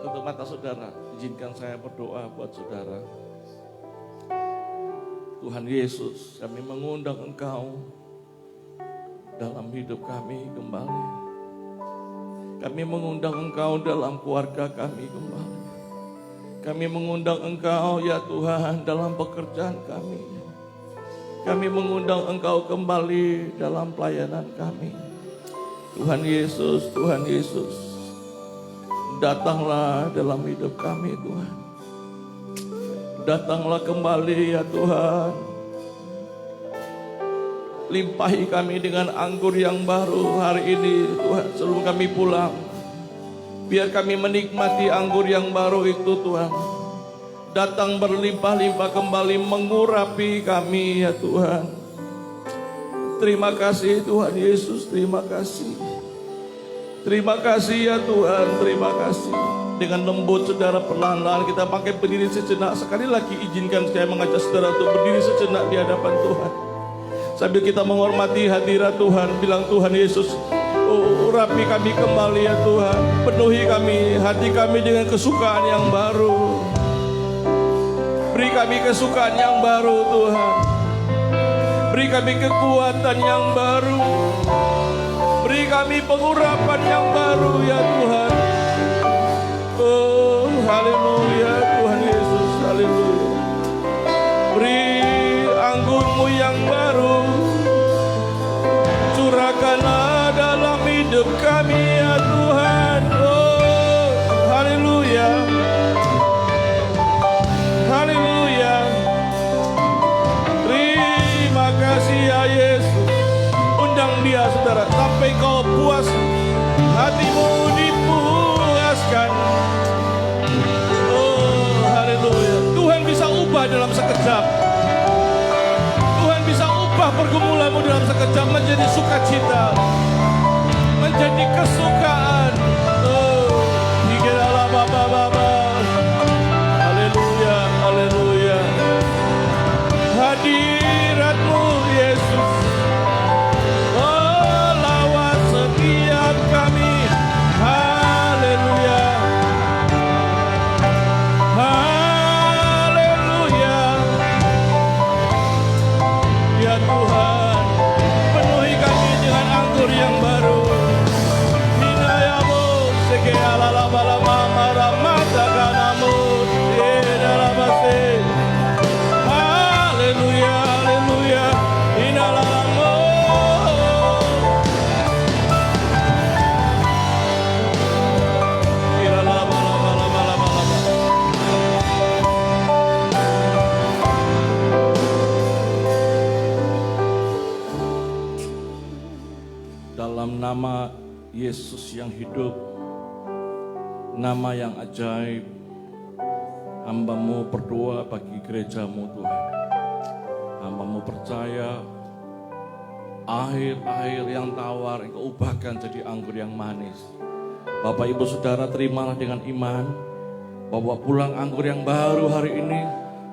C: Untuk mata saudara, izinkan saya berdoa buat saudara. Tuhan Yesus, kami mengundang Engkau dalam hidup kami kembali. Kami mengundang Engkau dalam keluarga kami kembali. Kami mengundang Engkau ya Tuhan dalam pekerjaan kami. Kami mengundang Engkau kembali dalam pelayanan kami. Tuhan Yesus, Tuhan Yesus, datanglah dalam hidup kami Tuhan. Datanglah kembali ya Tuhan. Limpahi kami dengan anggur yang baru hari ini Tuhan sebelum kami pulang. Biar kami menikmati anggur yang baru itu Tuhan. Datang berlimpah-limpah kembali mengurapi kami ya Tuhan. Terima kasih Tuhan Yesus, terima kasih. Terima kasih ya Tuhan, terima kasih. Dengan lembut saudara perlahan-lahan kita pakai berdiri sejenak. Sekali lagi izinkan saya mengajak saudara untuk berdiri sejenak di hadapan Tuhan. Sambil kita menghormati hadirat Tuhan, bilang Tuhan Yesus, urapi kami kembali ya Tuhan. Penuhi kami, hati kami dengan kesukaan yang baru. Beri kami kesukaan yang baru Tuhan. Beri kami kekuatan yang baru. Beri kami pengurapan yang baru ya Tuhan. Oh haleluya Tuhan Yesus, haleluya. Beri anggur-Mu yang baru. Curahkanlah dalam hidup kami ya Tuhan. Oh haleluya. Haleluya. Terima kasih ya Yesus. Undang dia saudara sampai kau puas, hatimu dipuaskan. Oh haleluya. Tuhan bisa ubah dalam sekejap. Tuhan bisa ubah pergumulanmu dalam sekejap menjadi sukacita, menjadi kesukaan. Oh, dikiralah Bapa. Haleluya, haleluya. Hadirat-Mu Yesus, oh lawat setiap kami. Haleluya. Haleluya. Ya Tuhan, penuhi kami dengan anggur yang baru. Hinayamu sekeala lama-lama maramata kanamu edalamase. Haleluya, haleluya. Hinalalamu. Hilalama-lama-lama-lama. Dalam nama Yesus yang hidup, nama yang ajaib, hamba-Mu berdoa bagi gereja-Mu Tuhan. Hamba-Mu percaya air-air yang tawar Engkau ubahkan jadi anggur yang manis. Bapak Ibu Saudara, terimalah dengan iman, bawa pulang anggur yang baru hari ini.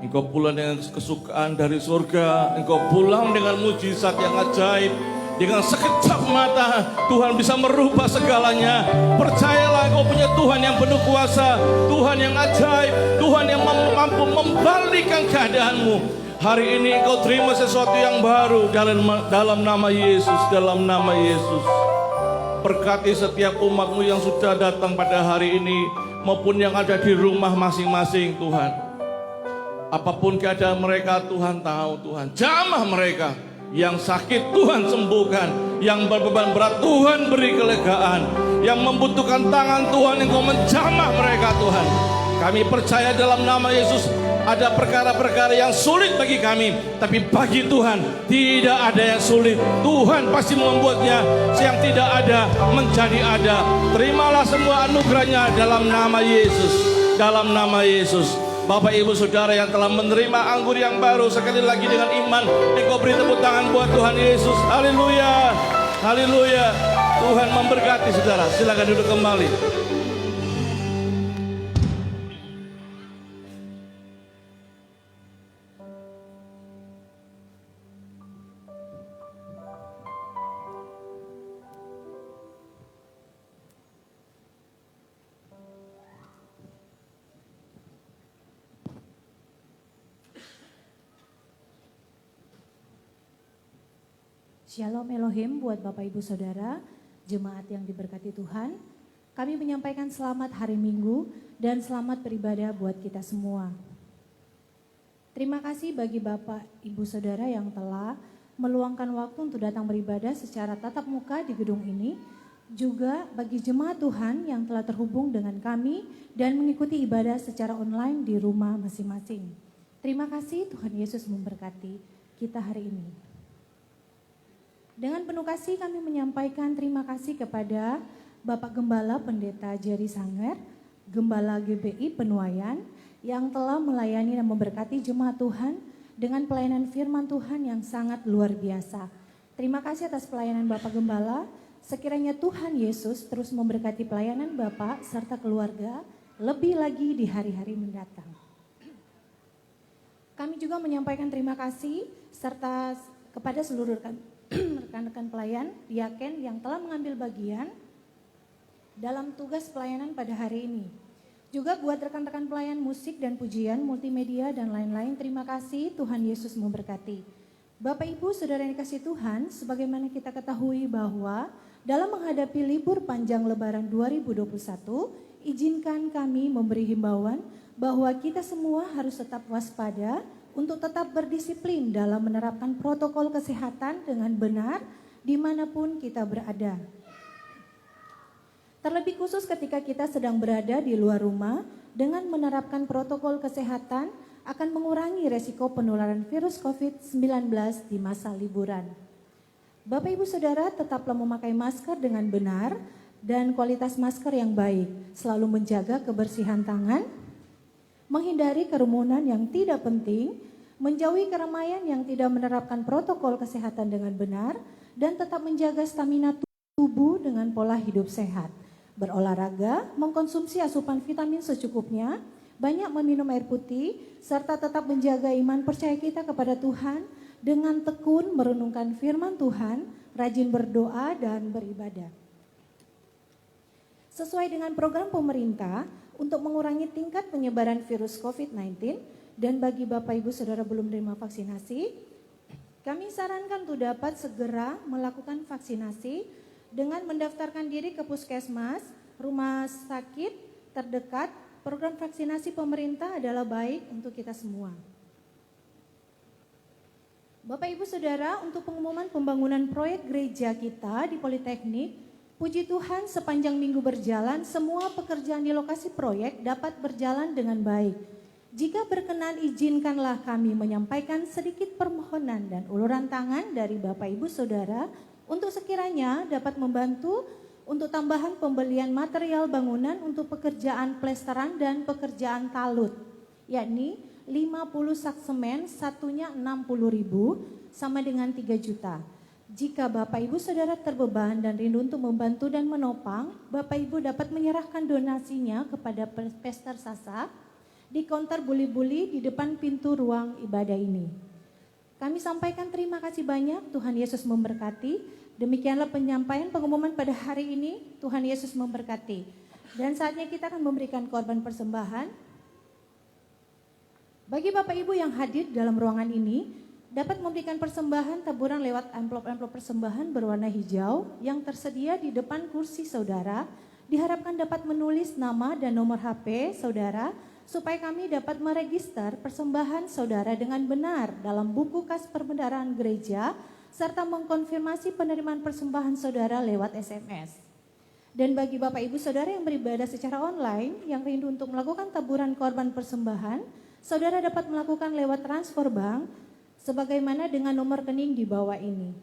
C: Engkau pulang dengan kesukaan dari surga. Engkau pulang dengan mujizat yang ajaib. Dengan sekejap mata Tuhan bisa merubah segalanya. Percayalah, Engkau punya Tuhan yang penuh kuasa, Tuhan yang ajaib, Tuhan yang mampu membalikkan keadaanmu. Hari ini Engkau terima sesuatu yang baru dalam nama Yesus, dalam nama Yesus. Berkati setiap umat-Mu yang sudah datang pada hari ini, maupun yang ada di rumah masing-masing, Tuhan. Apapun keadaan mereka, Tuhan tahu, Tuhan. Jamah mereka. Yang sakit, Tuhan sembuhkan. Yang berbeban berat, Tuhan beri kelegaan. Yang membutuhkan tangan, Tuhan, Engkau menjamah mereka, Tuhan. Kami percaya dalam nama Yesus, ada perkara-perkara yang sulit bagi kami, tapi bagi Tuhan tidak ada yang sulit. Tuhan pasti membuatnya yang tidak ada menjadi ada. Terimalah semua anugerahnya dalam nama Yesus, dalam nama Yesus. Bapak Ibu Saudara yang telah menerima anggur yang baru, sekali lagi dengan iman Engkau beri tepuk tangan buat Tuhan Yesus. Haleluya, haleluya. Tuhan memberkati saudara. Silakan duduk kembali.
E: Shalom Elohim buat Bapak Ibu Saudara, jemaat yang diberkati Tuhan. Kami menyampaikan selamat hari Minggu dan selamat beribadah buat kita semua. Terima kasih bagi Bapak Ibu Saudara yang telah meluangkan waktu untuk datang beribadah secara tatap muka di gedung ini. Juga bagi jemaat Tuhan yang telah terhubung dengan kami dan mengikuti ibadah secara online di rumah masing-masing. Terima kasih, Tuhan Yesus memberkati kita hari ini. Dengan penuh kasih kami menyampaikan terima kasih kepada Bapak Gembala Pendeta Jerry Sanger, Gembala GBI Penuaian, yang telah melayani dan memberkati jemaat Tuhan dengan pelayanan firman Tuhan yang sangat luar biasa. Terima kasih atas pelayanan Bapak Gembala. Sekiranya Tuhan Yesus terus memberkati pelayanan Bapak serta keluarga lebih lagi di hari-hari mendatang. Kami juga menyampaikan terima kasih serta kepada seluruh rekan-rekan pelayan, diaken yang telah mengambil bagian dalam tugas pelayanan pada hari ini. Juga buat rekan-rekan pelayan musik dan pujian, multimedia dan lain-lain, terima kasih, Tuhan Yesus memberkati. Bapak Ibu Saudara yang dikasihi Tuhan, sebagaimana kita ketahui bahwa dalam menghadapi libur panjang Lebaran 2021, izinkan kami memberi himbauan bahwa kita semua harus tetap waspada untuk tetap berdisiplin dalam menerapkan protokol kesehatan dengan benar dimanapun kita berada. Terlebih khusus ketika kita sedang berada di luar rumah, dengan menerapkan protokol kesehatan akan mengurangi resiko penularan virus COVID-19 di masa liburan. Bapak Ibu Saudara tetaplah memakai masker dengan benar dan kualitas masker yang baik, selalu menjaga kebersihan tangan, menghindari kerumunan yang tidak penting, menjauhi keramaian yang tidak menerapkan protokol kesehatan dengan benar, dan tetap menjaga stamina tubuh dengan pola hidup sehat. Berolahraga, mengkonsumsi asupan vitamin secukupnya, banyak meminum air putih, serta tetap menjaga iman percaya kita kepada Tuhan dengan tekun merenungkan firman Tuhan, rajin berdoa dan beribadah. Sesuai dengan program pemerintah untuk mengurangi tingkat penyebaran virus COVID-19 dan bagi Bapak Ibu Saudara belum menerima vaksinasi, kami sarankan untuk dapat segera melakukan vaksinasi dengan mendaftarkan diri ke puskesmas, rumah sakit terdekat. Program vaksinasi pemerintah adalah baik untuk kita semua. Bapak Ibu Saudara, untuk pengumuman pembangunan proyek gereja kita di Politeknik, puji Tuhan sepanjang minggu berjalan, semua pekerjaan di lokasi proyek dapat berjalan dengan baik. Jika berkenan, izinkanlah kami menyampaikan sedikit permohonan dan uluran tangan dari Bapak Ibu Saudara untuk sekiranya dapat membantu untuk tambahan pembelian material bangunan untuk pekerjaan plesteran dan pekerjaan talut, yakni 50 sak semen, satunya 60.000, sama dengan 3 juta. Jika Bapak Ibu Saudara terbeban dan rindu untuk membantu dan menopang, Bapak Ibu dapat menyerahkan donasinya kepada Pastor Sasa di counter buli-buli di depan pintu ruang ibadah ini. Kami sampaikan terima kasih banyak, Tuhan Yesus memberkati. Demikianlah penyampaian pengumuman pada hari ini, Tuhan Yesus memberkati. Dan saatnya kita akan memberikan korban persembahan. Bagi Bapak Ibu yang hadir dalam ruangan ini, dapat memberikan persembahan taburan lewat amplop-amplop persembahan berwarna hijau yang tersedia di depan kursi saudara. Diharapkan dapat menulis nama dan nomor HP saudara supaya kami dapat meregister persembahan saudara dengan benar dalam buku kas perbendaharaan gereja serta mengkonfirmasi penerimaan persembahan saudara lewat SMS. Dan bagi Bapak Ibu Saudara yang beribadah secara online yang rindu untuk melakukan taburan korban persembahan, saudara dapat melakukan lewat transfer bank sebagaimana dengan nomor rekening di bawah ini.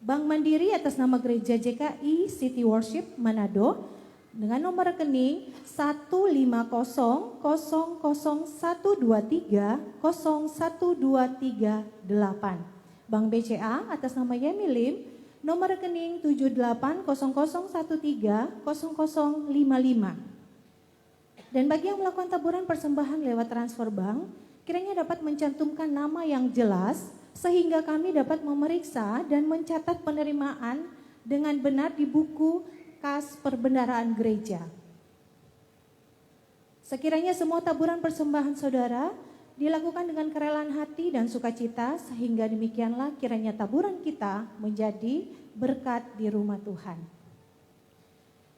E: Bank Mandiri atas nama Gereja JKI City Worship Manado dengan nomor rekening 150000123012338. Bank BCA atas nama Yemi Lim nomor rekening 7800130055. Dan bagi yang melakukan taburan persembahan lewat transfer bank, kiranya dapat mencantumkan nama yang jelas sehingga kami dapat memeriksa dan mencatat penerimaan dengan benar di buku kas perbendaharaan gereja. Sekiranya semua taburan persembahan saudara dilakukan dengan kerelaan hati dan sukacita sehingga demikianlah kiranya taburan kita menjadi berkat di rumah Tuhan.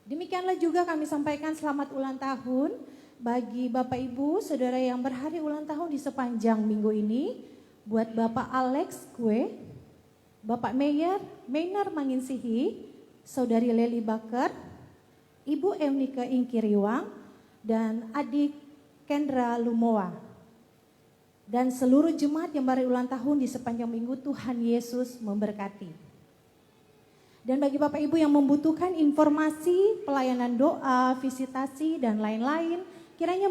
E: Demikianlah juga kami sampaikan selamat ulang tahun bagi Bapak Ibu Saudara yang berhari ulang tahun di sepanjang minggu ini. Buat Bapak Alex Kue, Bapak Maynard Manginsihi, Saudari Leli Baker, Ibu Emnika Ingkiriwang, dan adik Kendra Lumoa. Dan seluruh jemaat yang berhari ulang tahun di sepanjang minggu, Tuhan Yesus memberkati. Dan bagi Bapak Ibu yang membutuhkan informasi, pelayanan doa, visitasi, dan lain-lain, kiranya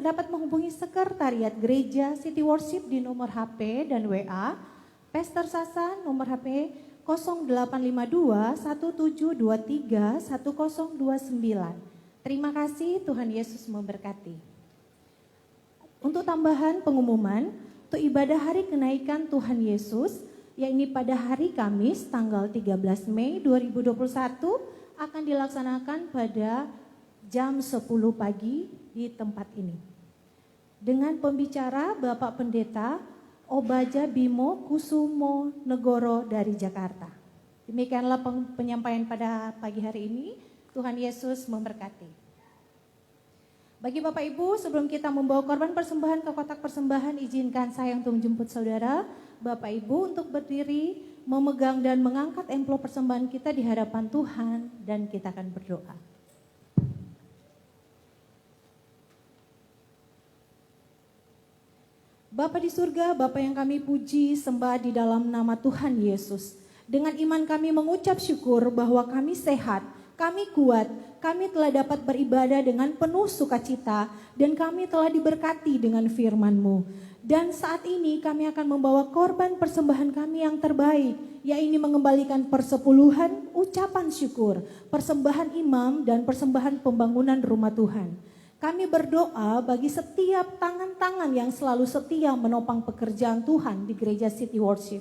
E: dapat menghubungi sekretariat gereja City Worship di nomor HP dan WA, Pastor Sasa nomor HP 0852-1723-1029. Terima kasih, Tuhan Yesus memberkati. Untuk tambahan pengumuman, untuk ibadah hari kenaikan Tuhan Yesus, yakni pada hari Kamis tanggal 13 Mei 2021 akan dilaksanakan pada jam 10 pagi di tempat ini. Dengan pembicara Bapak Pendeta Obaja Bimo Kusumo Negoro dari Jakarta. Demikianlah penyampaian pada pagi hari ini. Tuhan Yesus memberkati. Bagi Bapak Ibu, sebelum kita membawa korban persembahan ke kotak persembahan, izinkan saya untuk menjemput saudara, Bapak Ibu untuk berdiri, memegang dan mengangkat amplop persembahan kita di hadapan Tuhan, dan kita akan berdoa. Bapa di surga, Bapa yang kami puji, sembah di dalam nama Tuhan Yesus. Dengan iman kami mengucap syukur bahwa kami sehat, kami kuat, kami telah dapat beribadah dengan penuh sukacita, dan kami telah diberkati dengan firman-Mu. Dan saat ini kami akan membawa korban persembahan kami yang terbaik, yaitu mengembalikan persepuluhan, ucapan syukur, persembahan imam, dan persembahan pembangunan rumah Tuhan. Kami berdoa bagi setiap tangan-tangan yang selalu setia menopang pekerjaan Tuhan di gereja City Worship.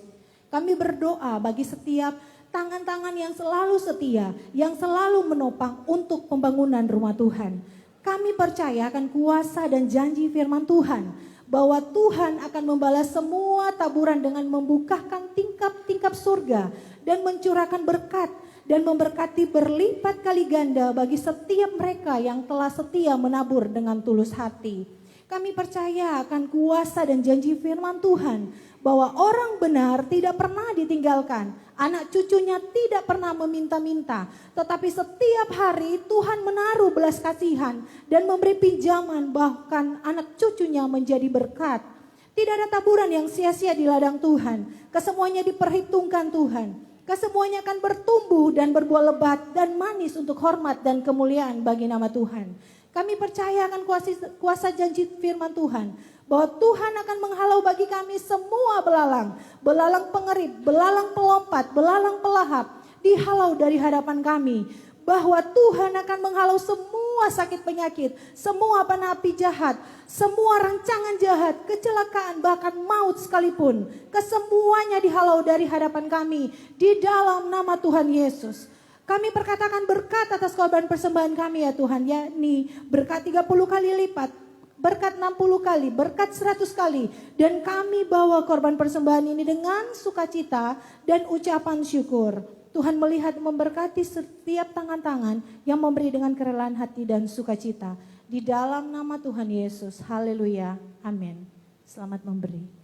E: Kami berdoa bagi setiap tangan-tangan yang selalu setia, yang selalu menopang untuk pembangunan rumah Tuhan. Kami percaya akan kuasa dan janji firman Tuhan, bahwa Tuhan akan membalas semua taburan dengan membukakan tingkap-tingkap surga dan mencurahkan berkat dan memberkati berlipat kali ganda bagi setiap mereka yang telah setia menabur dengan tulus hati. Kami percaya akan kuasa dan janji firman Tuhan bahwa orang benar tidak pernah ditinggalkan, anak cucunya tidak pernah meminta-minta, tetapi setiap hari Tuhan menaruh belas kasihan dan memberi pinjaman, bahkan anak cucunya menjadi berkat. Tidak ada taburan yang sia-sia di ladang Tuhan, kesemuanya diperhitungkan Tuhan. Kesemuanya akan bertumbuh dan berbuah lebat dan manis untuk hormat dan kemuliaan bagi nama Tuhan. Kami percaya akan kuasa janji firman Tuhan. Bahwa Tuhan akan menghalau bagi kami semua belalang. Belalang pengerit, belalang pelompat, belalang pelahap. Dihalau dari hadapan kami. Bahwa Tuhan akan menghalau semua sakit penyakit, semua penapi jahat, semua rancangan jahat, kecelakaan, bahkan maut sekalipun. Kesemuanya dihalau dari hadapan kami di dalam nama Tuhan Yesus. Kami perkatakan berkat atas korban persembahan kami ya Tuhan, yakni berkat 30 kali lipat, berkat 60 kali, berkat 100 kali. Dan kami bawa korban persembahan ini dengan sukacita dan ucapan syukur. Tuhan melihat memberkati setiap tangan-tangan yang memberi dengan kerelaan hati dan sukacita. Di dalam nama Tuhan Yesus, haleluya, amin. Selamat memberi.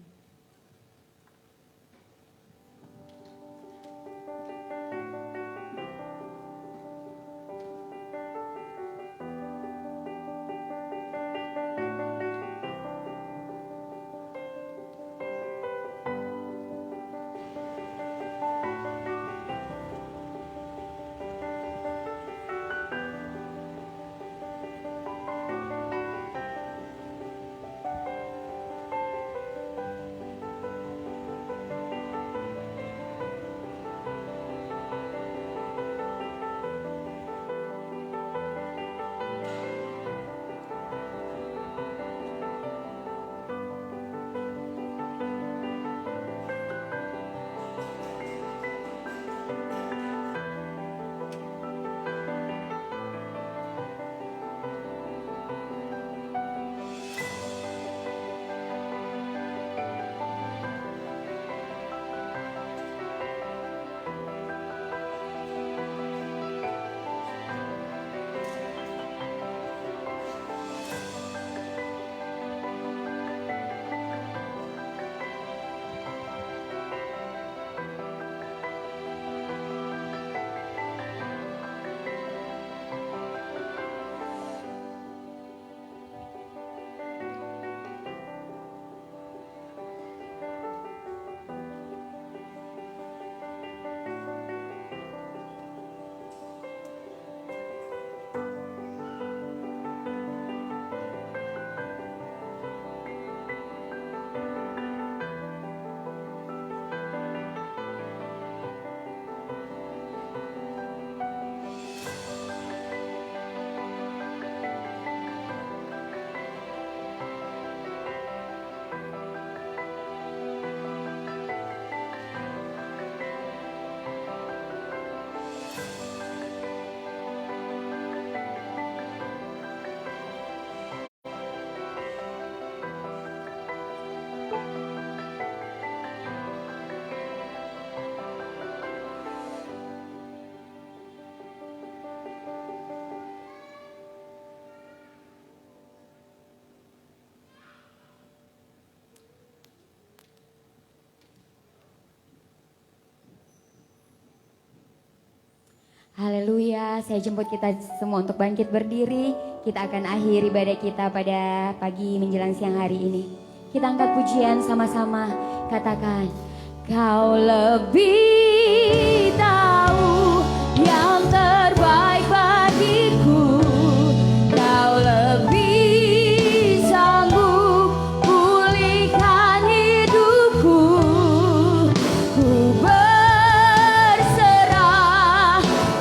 B: Haleluya, saya jemput kita semua untuk bangkit berdiri. Kita akan akhiri ibadah kita pada pagi menjelang siang hari ini. Kita angkat pujian sama-sama, katakan, Kau lebih tahu yang terbaik bagiku. Kau lebih sanggup pulihkan hidupku. Ku berserah,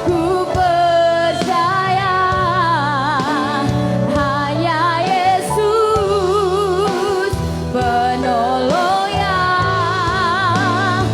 B: ku percaya hanya Yesus penolong yang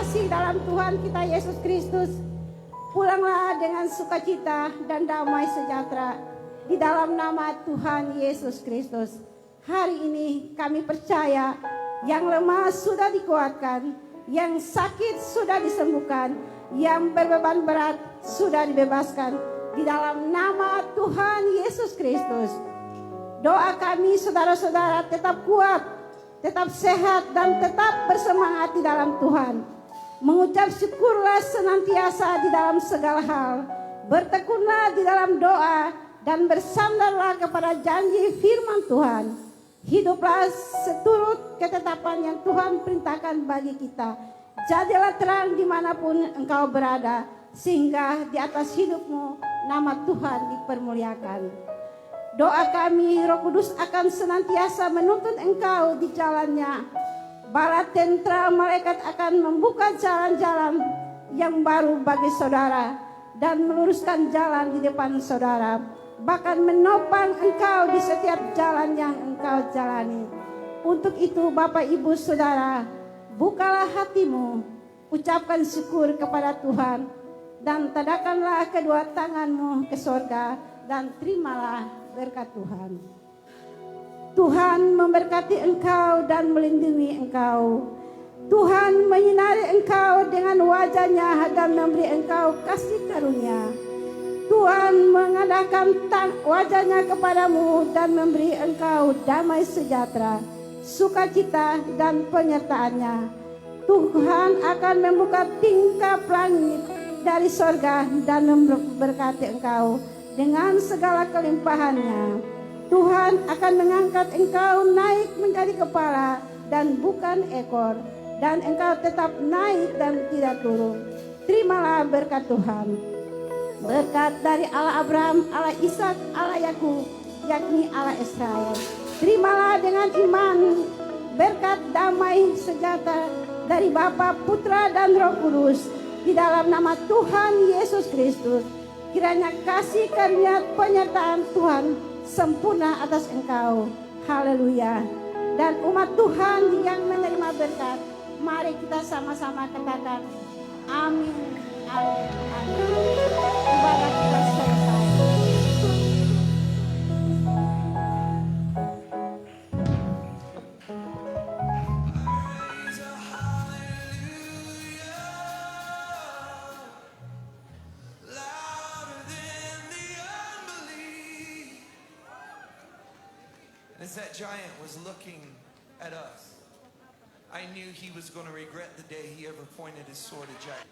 F: kasih dalam Tuhan kita Yesus Kristus, pulanglah dengan sukacita dan damai sejahtera di dalam nama Tuhan Yesus Kristus. Hari ini kami percaya yang lemah sudah dikuatkan, yang sakit sudah disembuhkan, yang berbeban berat sudah dibebaskan di dalam nama Tuhan Yesus Kristus. Doa kami saudara-saudara tetap kuat, tetap sehat dan tetap bersemangat di dalam Tuhan. Mengucap syukurlah senantiasa di dalam segala hal. Bertekunlah di dalam doa dan bersandarlah kepada janji firman Tuhan. Hiduplah seturut ketetapan yang Tuhan perintahkan bagi kita. Jadilah terang dimanapun engkau berada, sehingga di atas hidupmu nama Tuhan dipermuliakan. Doa kami, Roh Kudus akan senantiasa menuntun engkau di jalannya. Bala tentara malaikat akan membuka jalan-jalan yang baru bagi saudara dan meluruskan jalan di depan saudara, bahkan menopang engkau di setiap jalan yang engkau jalani. Untuk itu Bapak Ibu Saudara, bukalah hatimu, ucapkan syukur kepada Tuhan, dan tadakanlah kedua tanganmu ke sorga dan terimalah berkat Tuhan. Tuhan memberkati engkau dan melindungi engkau. Tuhan menyinari engkau dengan wajah-Nya dan memberi engkau kasih karunia. Tuhan mengadakan wajah-Nya kepadamu dan memberi engkau damai sejahtera, sukacita dan penyertaan-Nya. Tuhan akan membuka tingkap langit dari sorga dan memberkati engkau dengan segala kelimpahan-Nya. Tuhan akan mengangkat engkau naik menjadi kepala dan bukan ekor, dan engkau tetap naik dan tidak turun. Terimalah berkat Tuhan. Berkat dari Allah Abraham, Allah Ishak, Allah Yakub, yakni Allah Israel. Terimalah dengan iman berkat damai sejahtera dari Bapa, Putra dan Roh Kudus di dalam nama Tuhan Yesus Kristus. Kiranya kasih karunia penyertaan Tuhan sempurna atas engkau. Haleluya. Dan umat Tuhan yang menerima berkat, mari kita sama-sama katakan amin, amin, amin. Ibadah kita selesai.
G: As that giant was looking at us, I knew he was going to regret the day he ever pointed his sword at Jack.